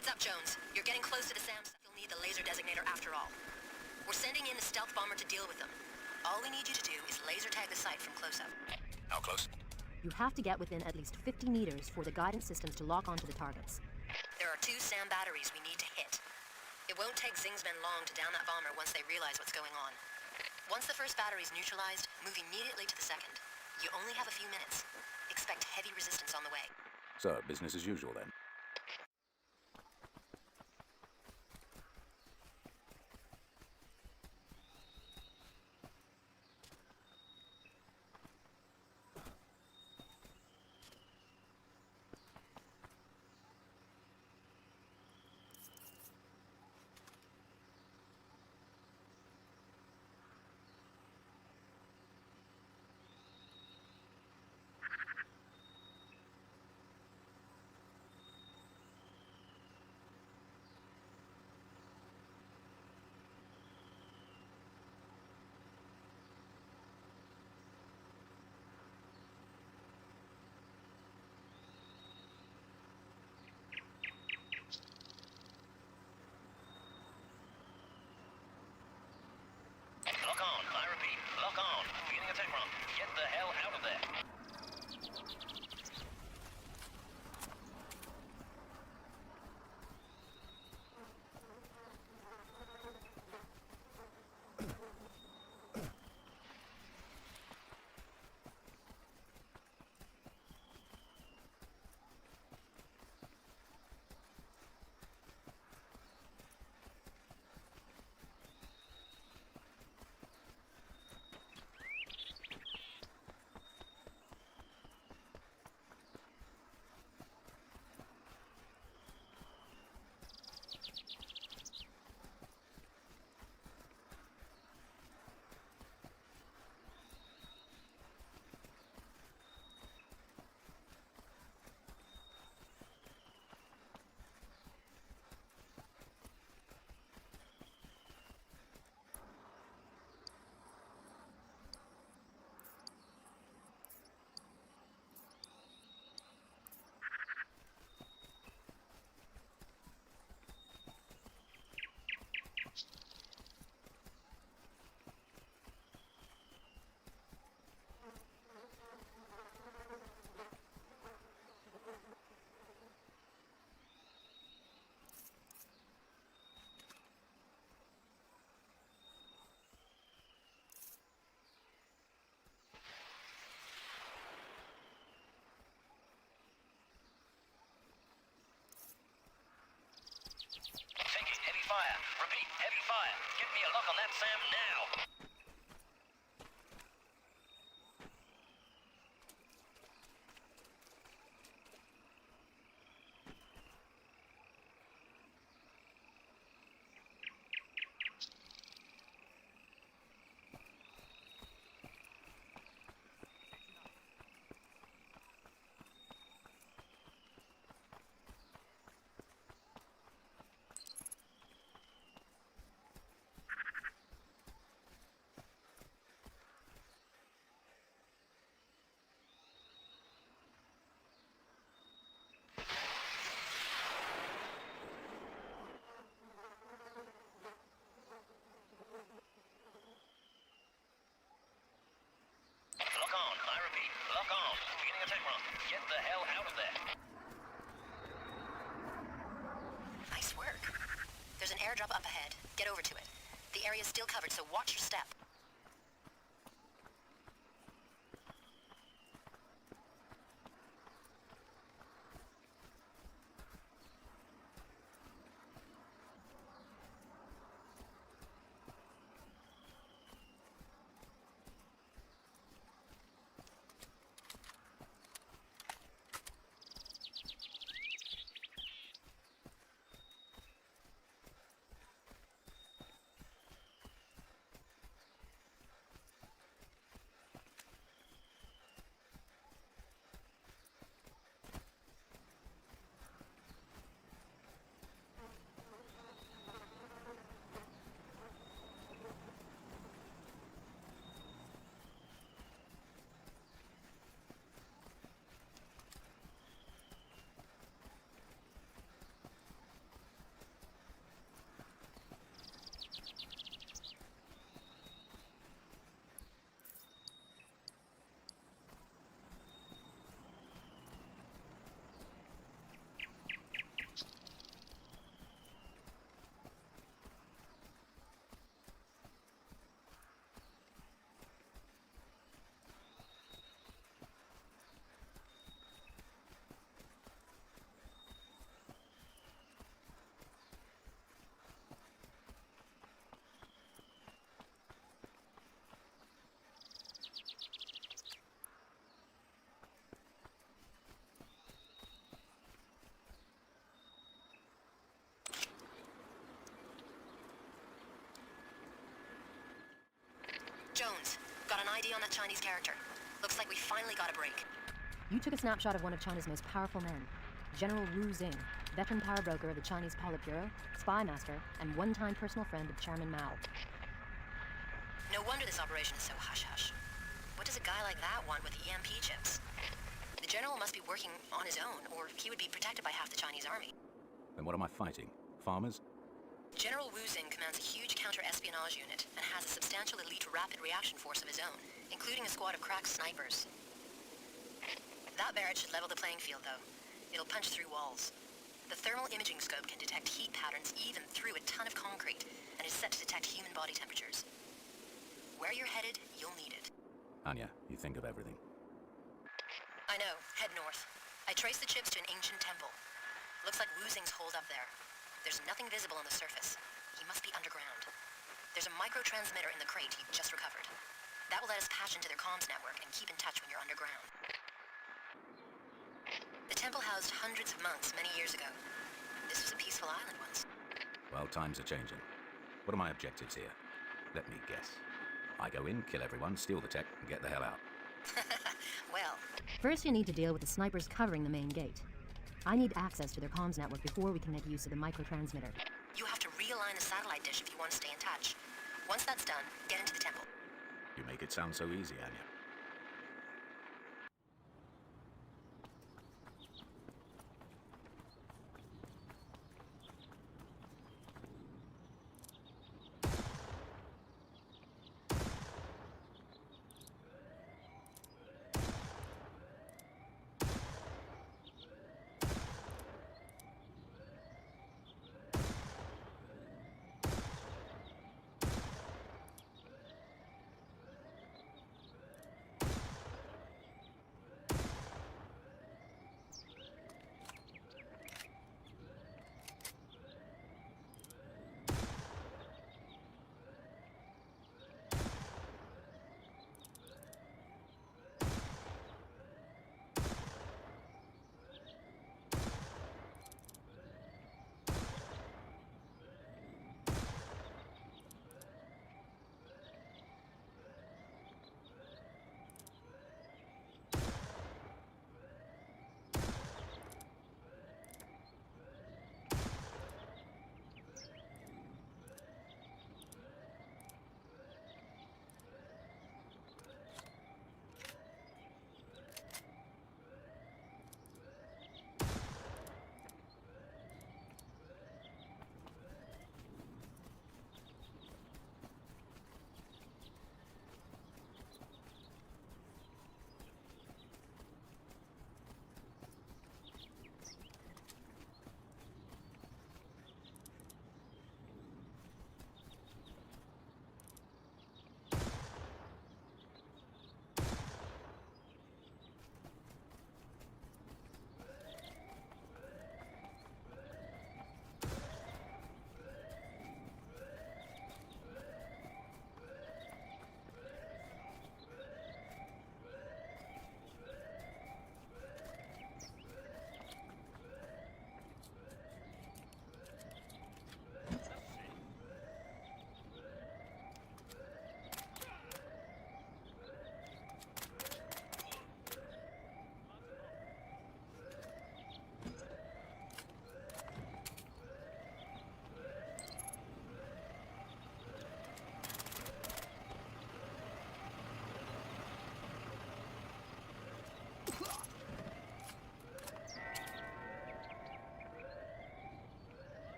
Heads up, Jones. You're getting close to the SAM. You'll need the laser designator after all. We're sending in the stealth bomber to deal with them. All we need you to do is laser tag the site from close up. How close? You have to get within at least 50 meters for the guidance systems to lock onto the targets. There are 2 SAM batteries we need to hit. It won't take Zing's men long to down that bomber once they realize what's going on. Once the first battery's neutralized, move immediately to the second. You only have a few minutes. Expect heavy resistance on the way. So, business as usual then. Lock on. I repeat, lock on. Beginning a take run. Get the hell out of there. Taking heavy fire. Repeat, heavy fire. Get me a lock on that SAM now. Lock on. I repeat, lock on. Beginning a take run. Get the hell out of there. Nice work. There's an airdrop up ahead. Get over to it. The area's still covered, so watch your step. ID on that Chinese character. Looks like we finally got a break. You took a snapshot of one of China's most powerful men, General Wu Xing, veteran power broker of the Chinese Politburo, spy master, and one-time personal friend of Chairman Mao. No wonder this operation is so hush-hush. What does a guy like that want with EMP chips? The general must be working on his own, or he would be protected by half the Chinese army. Then what am I fighting? Farmers? General Wu Xing commands a huge counter-espionage unit and has a substantial elite rapid reaction force of his own, including a squad of crack snipers. That barrage should level the playing field, though. It'll punch through walls. The thermal imaging scope can detect heat patterns even through a ton of concrete, and is set to detect human body temperatures. Where you're headed, you'll need it. Anya, you think of everything. I know. Head north. I traced the chips to an ancient temple. Looks like Wu Xing's holed up there. There's nothing visible on the surface. He must be underground. There's a micro-transmitter in the crate he just recovered. That will let us patch into their comms network and keep in touch when you're underground. The temple housed hundreds of monks many years ago. This was a peaceful island once. Well, times are changing. What are my objectives here? Let me guess. I go in, kill everyone, steal the tech, and get the hell out. Well, First, you need to deal with the snipers covering the main gate. I need access to their comms network before we can make use of the microtransmitter. you have to realign the satellite dish if you want to stay in touch. Once that's done, get into the temple. You make it sound so easy, Anya.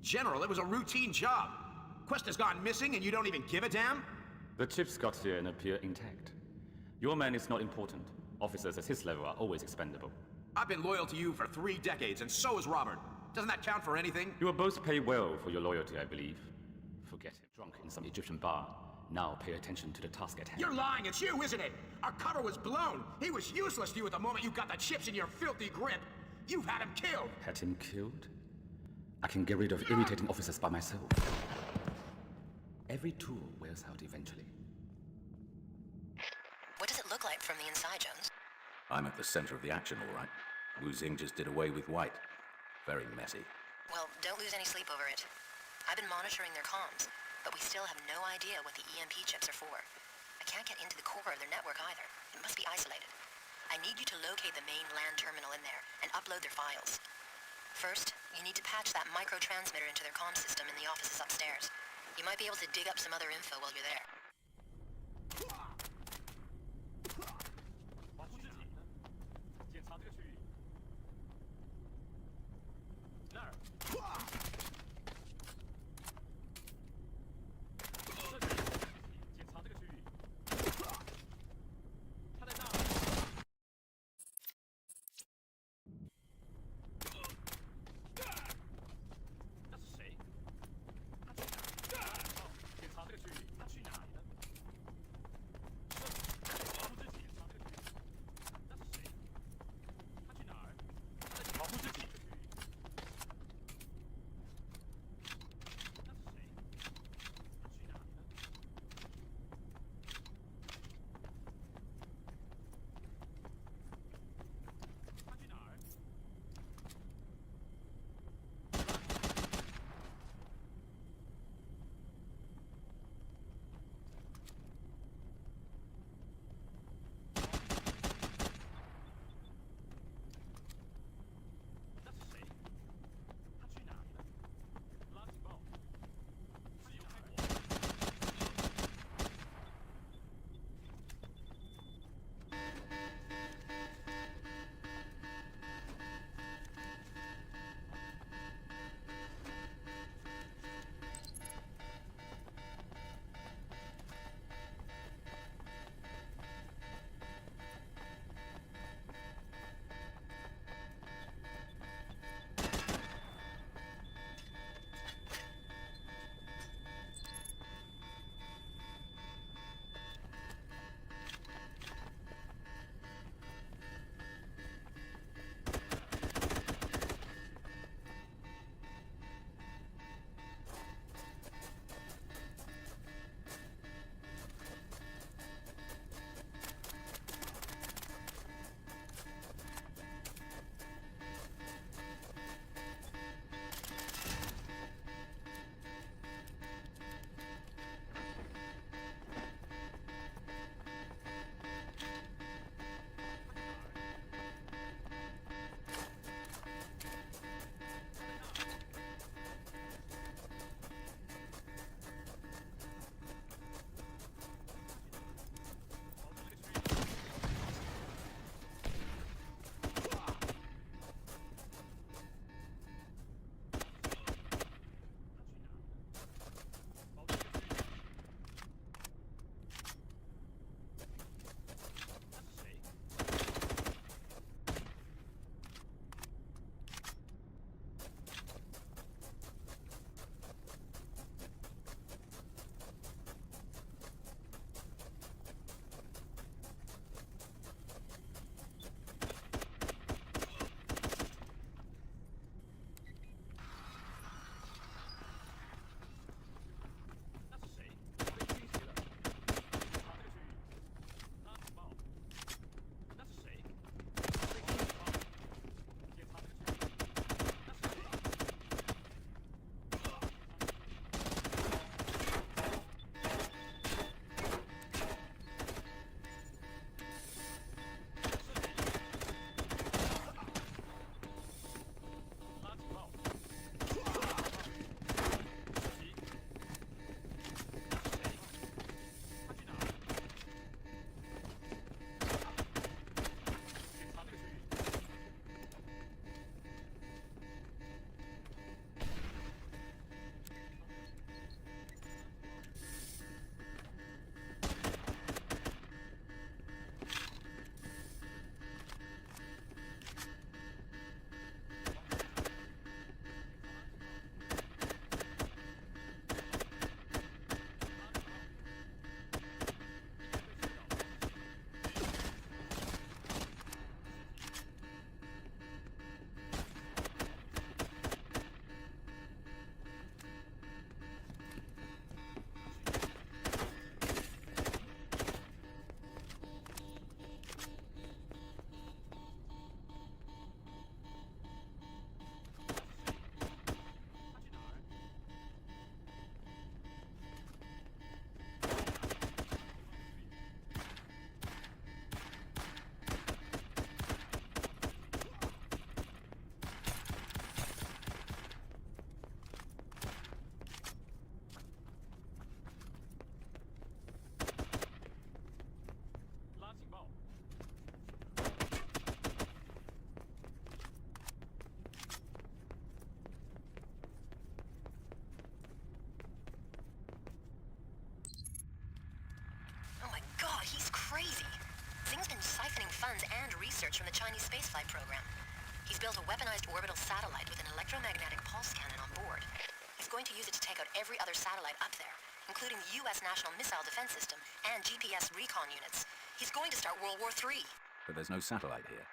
General, it was a routine job. Quest has gone missing and you don't even give a damn? The chips got here and appear intact. Your man is not important. Officers at his level are always expendable. I've been loyal to you for 3 decades, and so has Robert. Doesn't that count for anything? You are both paid well for your loyalty, I believe. Forget it. Drunk in some Egyptian bar. Now pay attention to the task at hand. You're lying, it's you, isn't it? Our cover was blown. He was useless to you at the moment you got the chips in your filthy grip. You've had him killed. Had him killed? I can get rid of irritating officers by myself. Every tool wears out eventually. What does it look like from the inside, Jones? I'm at the center of the action, all right. Wu Xing just did away with White. Very messy. Well, don't lose any sleep over it. I've been monitoring their comms, but we still have no idea what the EMP chips are for. I can't get into the core of their network either. It must be isolated. I need you to locate the main LAN terminal in there and upload their files. First, you need to patch that micro-transmitter into their comm system in the offices upstairs. You might be able to dig up some other info while you're there. been siphoning funds and research from the Chinese spaceflight program. He's built a weaponized orbital satellite with an electromagnetic pulse cannon on board. He's going to use it to take out every other satellite up there, including the U.S. National Missile Defense System and GPS recon units. He's going to start World War III. But there's no satellite here.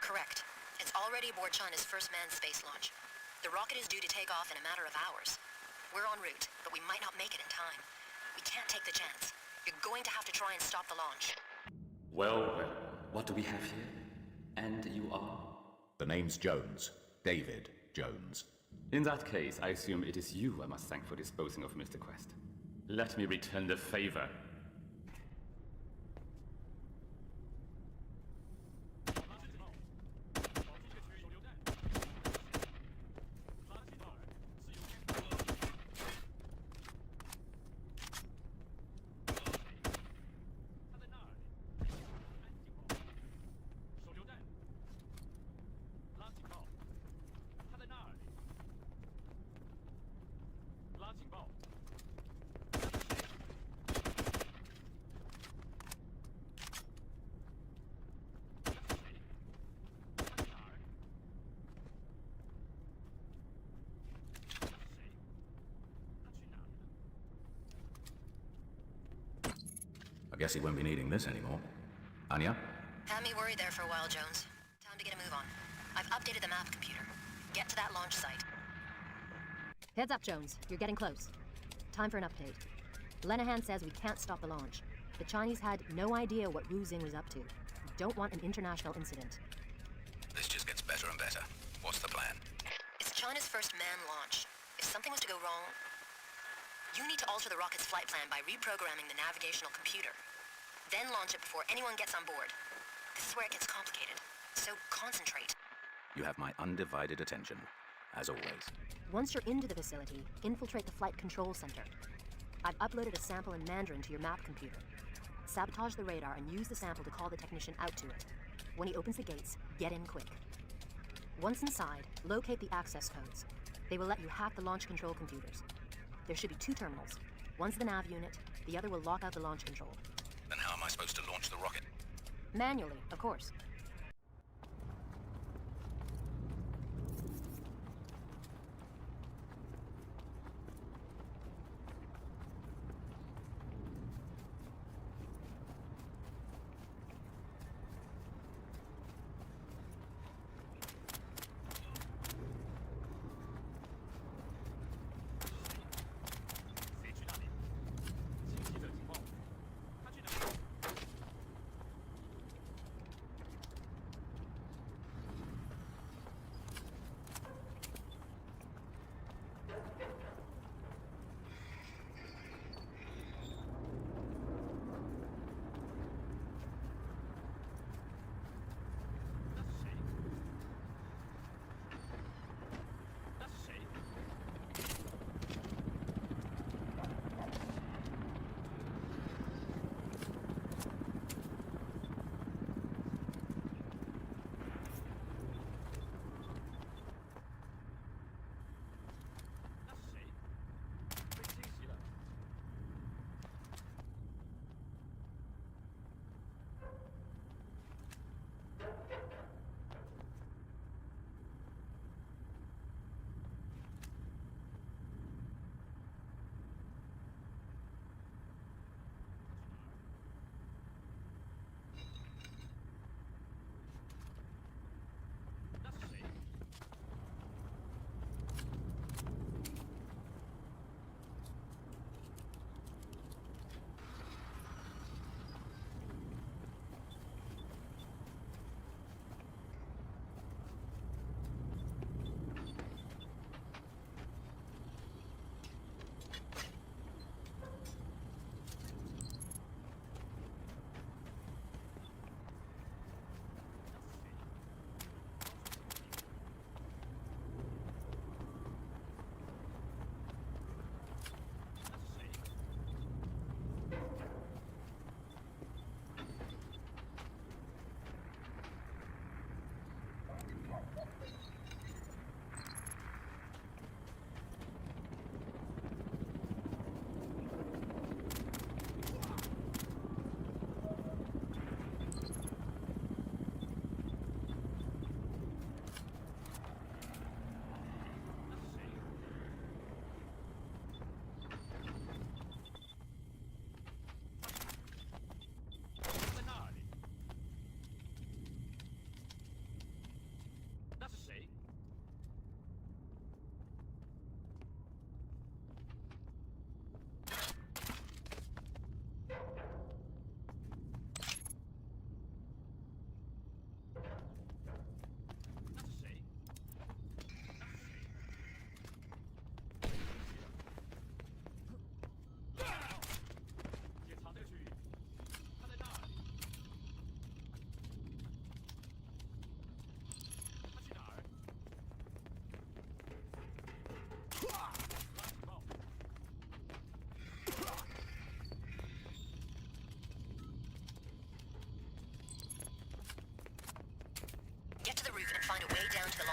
Correct. It's already aboard China's first manned space launch. The rocket is due to take off in a matter of hours. We're en route, but we might not make it in time. We can't take the chance. You're going to have to try and stop the launch. Well, what do we have here? And you are? The name's Jones. David Jones. In that case, I assume it is you I must thank for disposing of Mr. Quest. Let me return the favor. I guess he won't be needing this anymore. Anya? Had me worried there for a while, Jones. Time to get a move on. I've updated the map computer. Get to that launch site. Heads up, Jones. You're getting close. Time for an update. Lenehan says we can't stop the launch. The Chinese had no idea what Wu Xing was up to. We don't want an international incident. This just gets better and better. What's the plan? It's China's first manned launch. If something was to go wrong, you need to alter the rocket's flight plan by reprogramming the navigational computer. Then launch it before anyone gets on board. This is where it gets complicated. So concentrate. You have my undivided attention, as always. Once you're into the facility, infiltrate the flight control center. I've uploaded a sample in Mandarin to your map computer. Sabotage the radar and use the sample to call the technician out to it. When he opens the gates, get in quick. Once inside, locate the access codes. They will let you hack the launch control computers. There should be 2 terminals. One's the nav unit, the other will lock out the launch control. Then how am I supposed to launch the rocket? Manually, of course.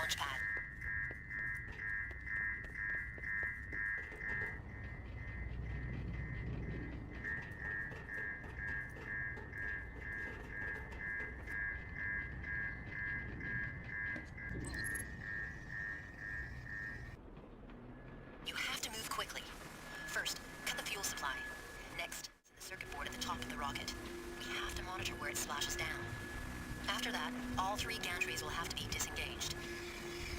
launch pad. You have to move quickly. First, cut the fuel supply. Next, the circuit board at the top of the rocket. We have to monitor where it splashes down. After that, all 3 gantries will have to be disengaged.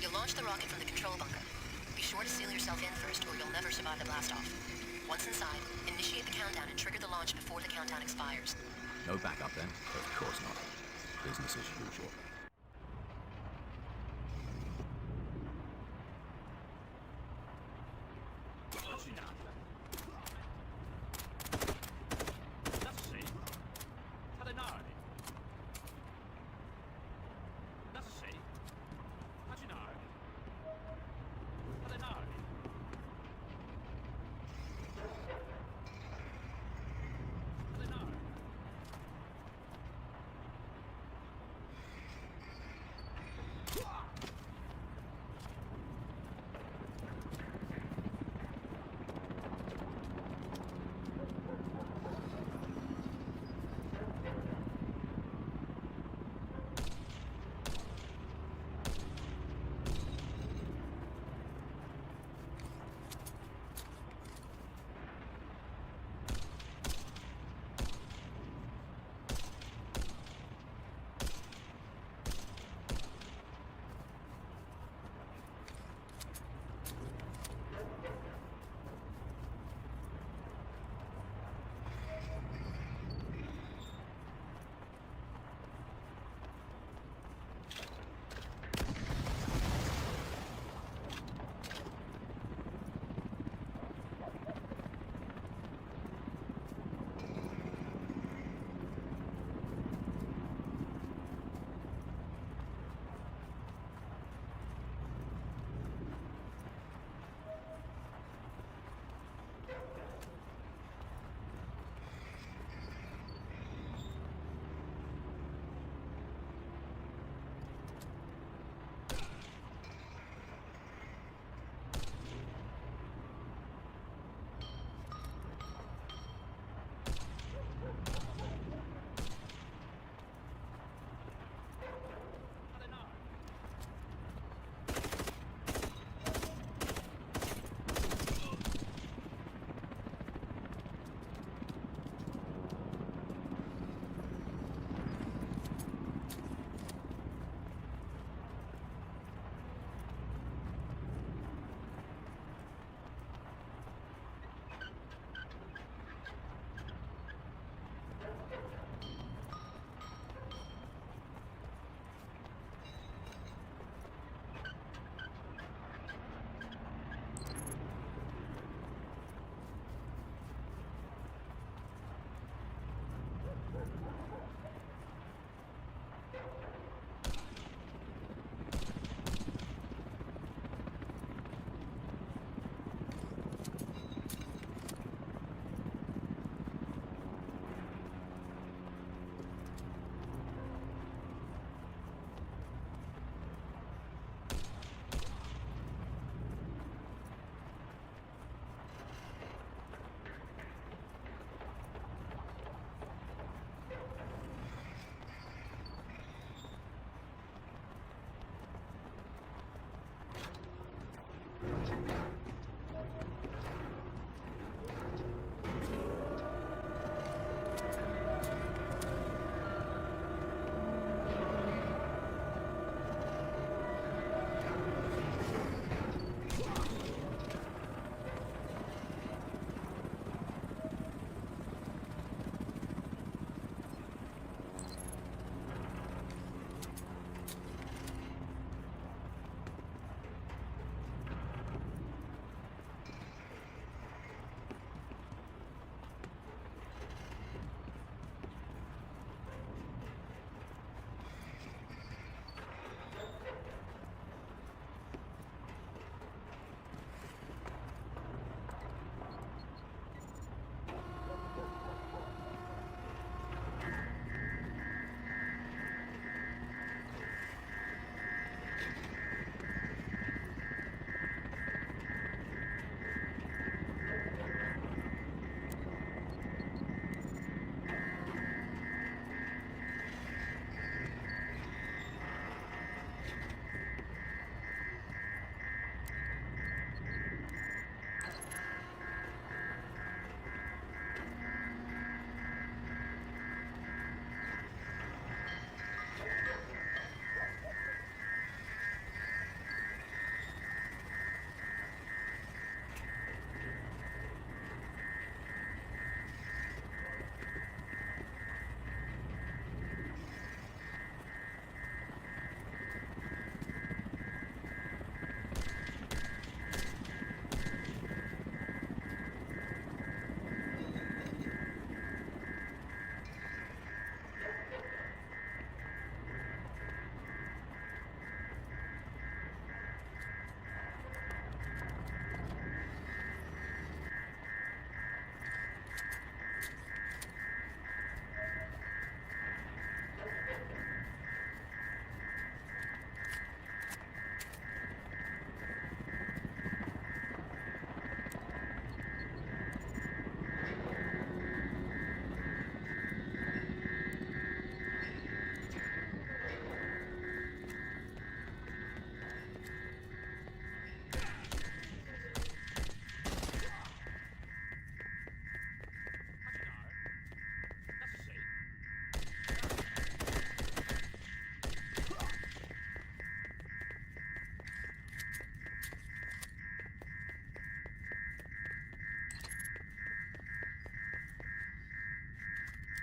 You'll launch the rocket from the control bunker. Be sure to seal yourself in first, or you'll never survive the blast-off. Once inside, initiate the countdown and trigger the launch before the countdown expires. No backup then? Of course not. Business as usual.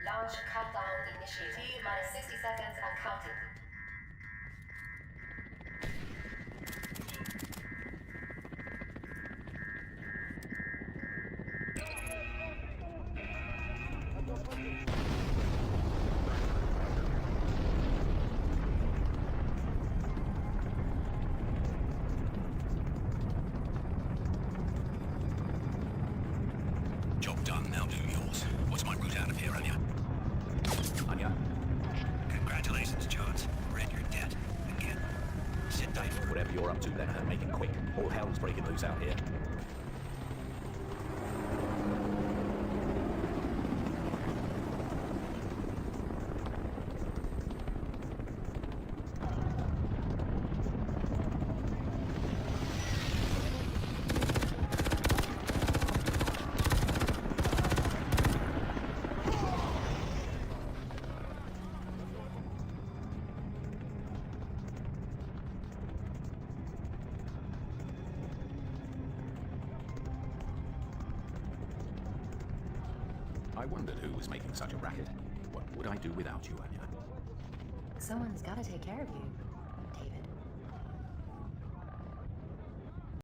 Launch countdown initiated. T-minus 60 seconds and counting. Job done, now do yours. What's my route out of here, Anya? Anya? Congratulations, Jones. We're in your debt. Again. Sit tight. Whatever you're up to then, and make it quick. All hell's breaking loose out here. I wondered who was making such a racket. What would I do without you, Anya? Someone's gotta take care of you.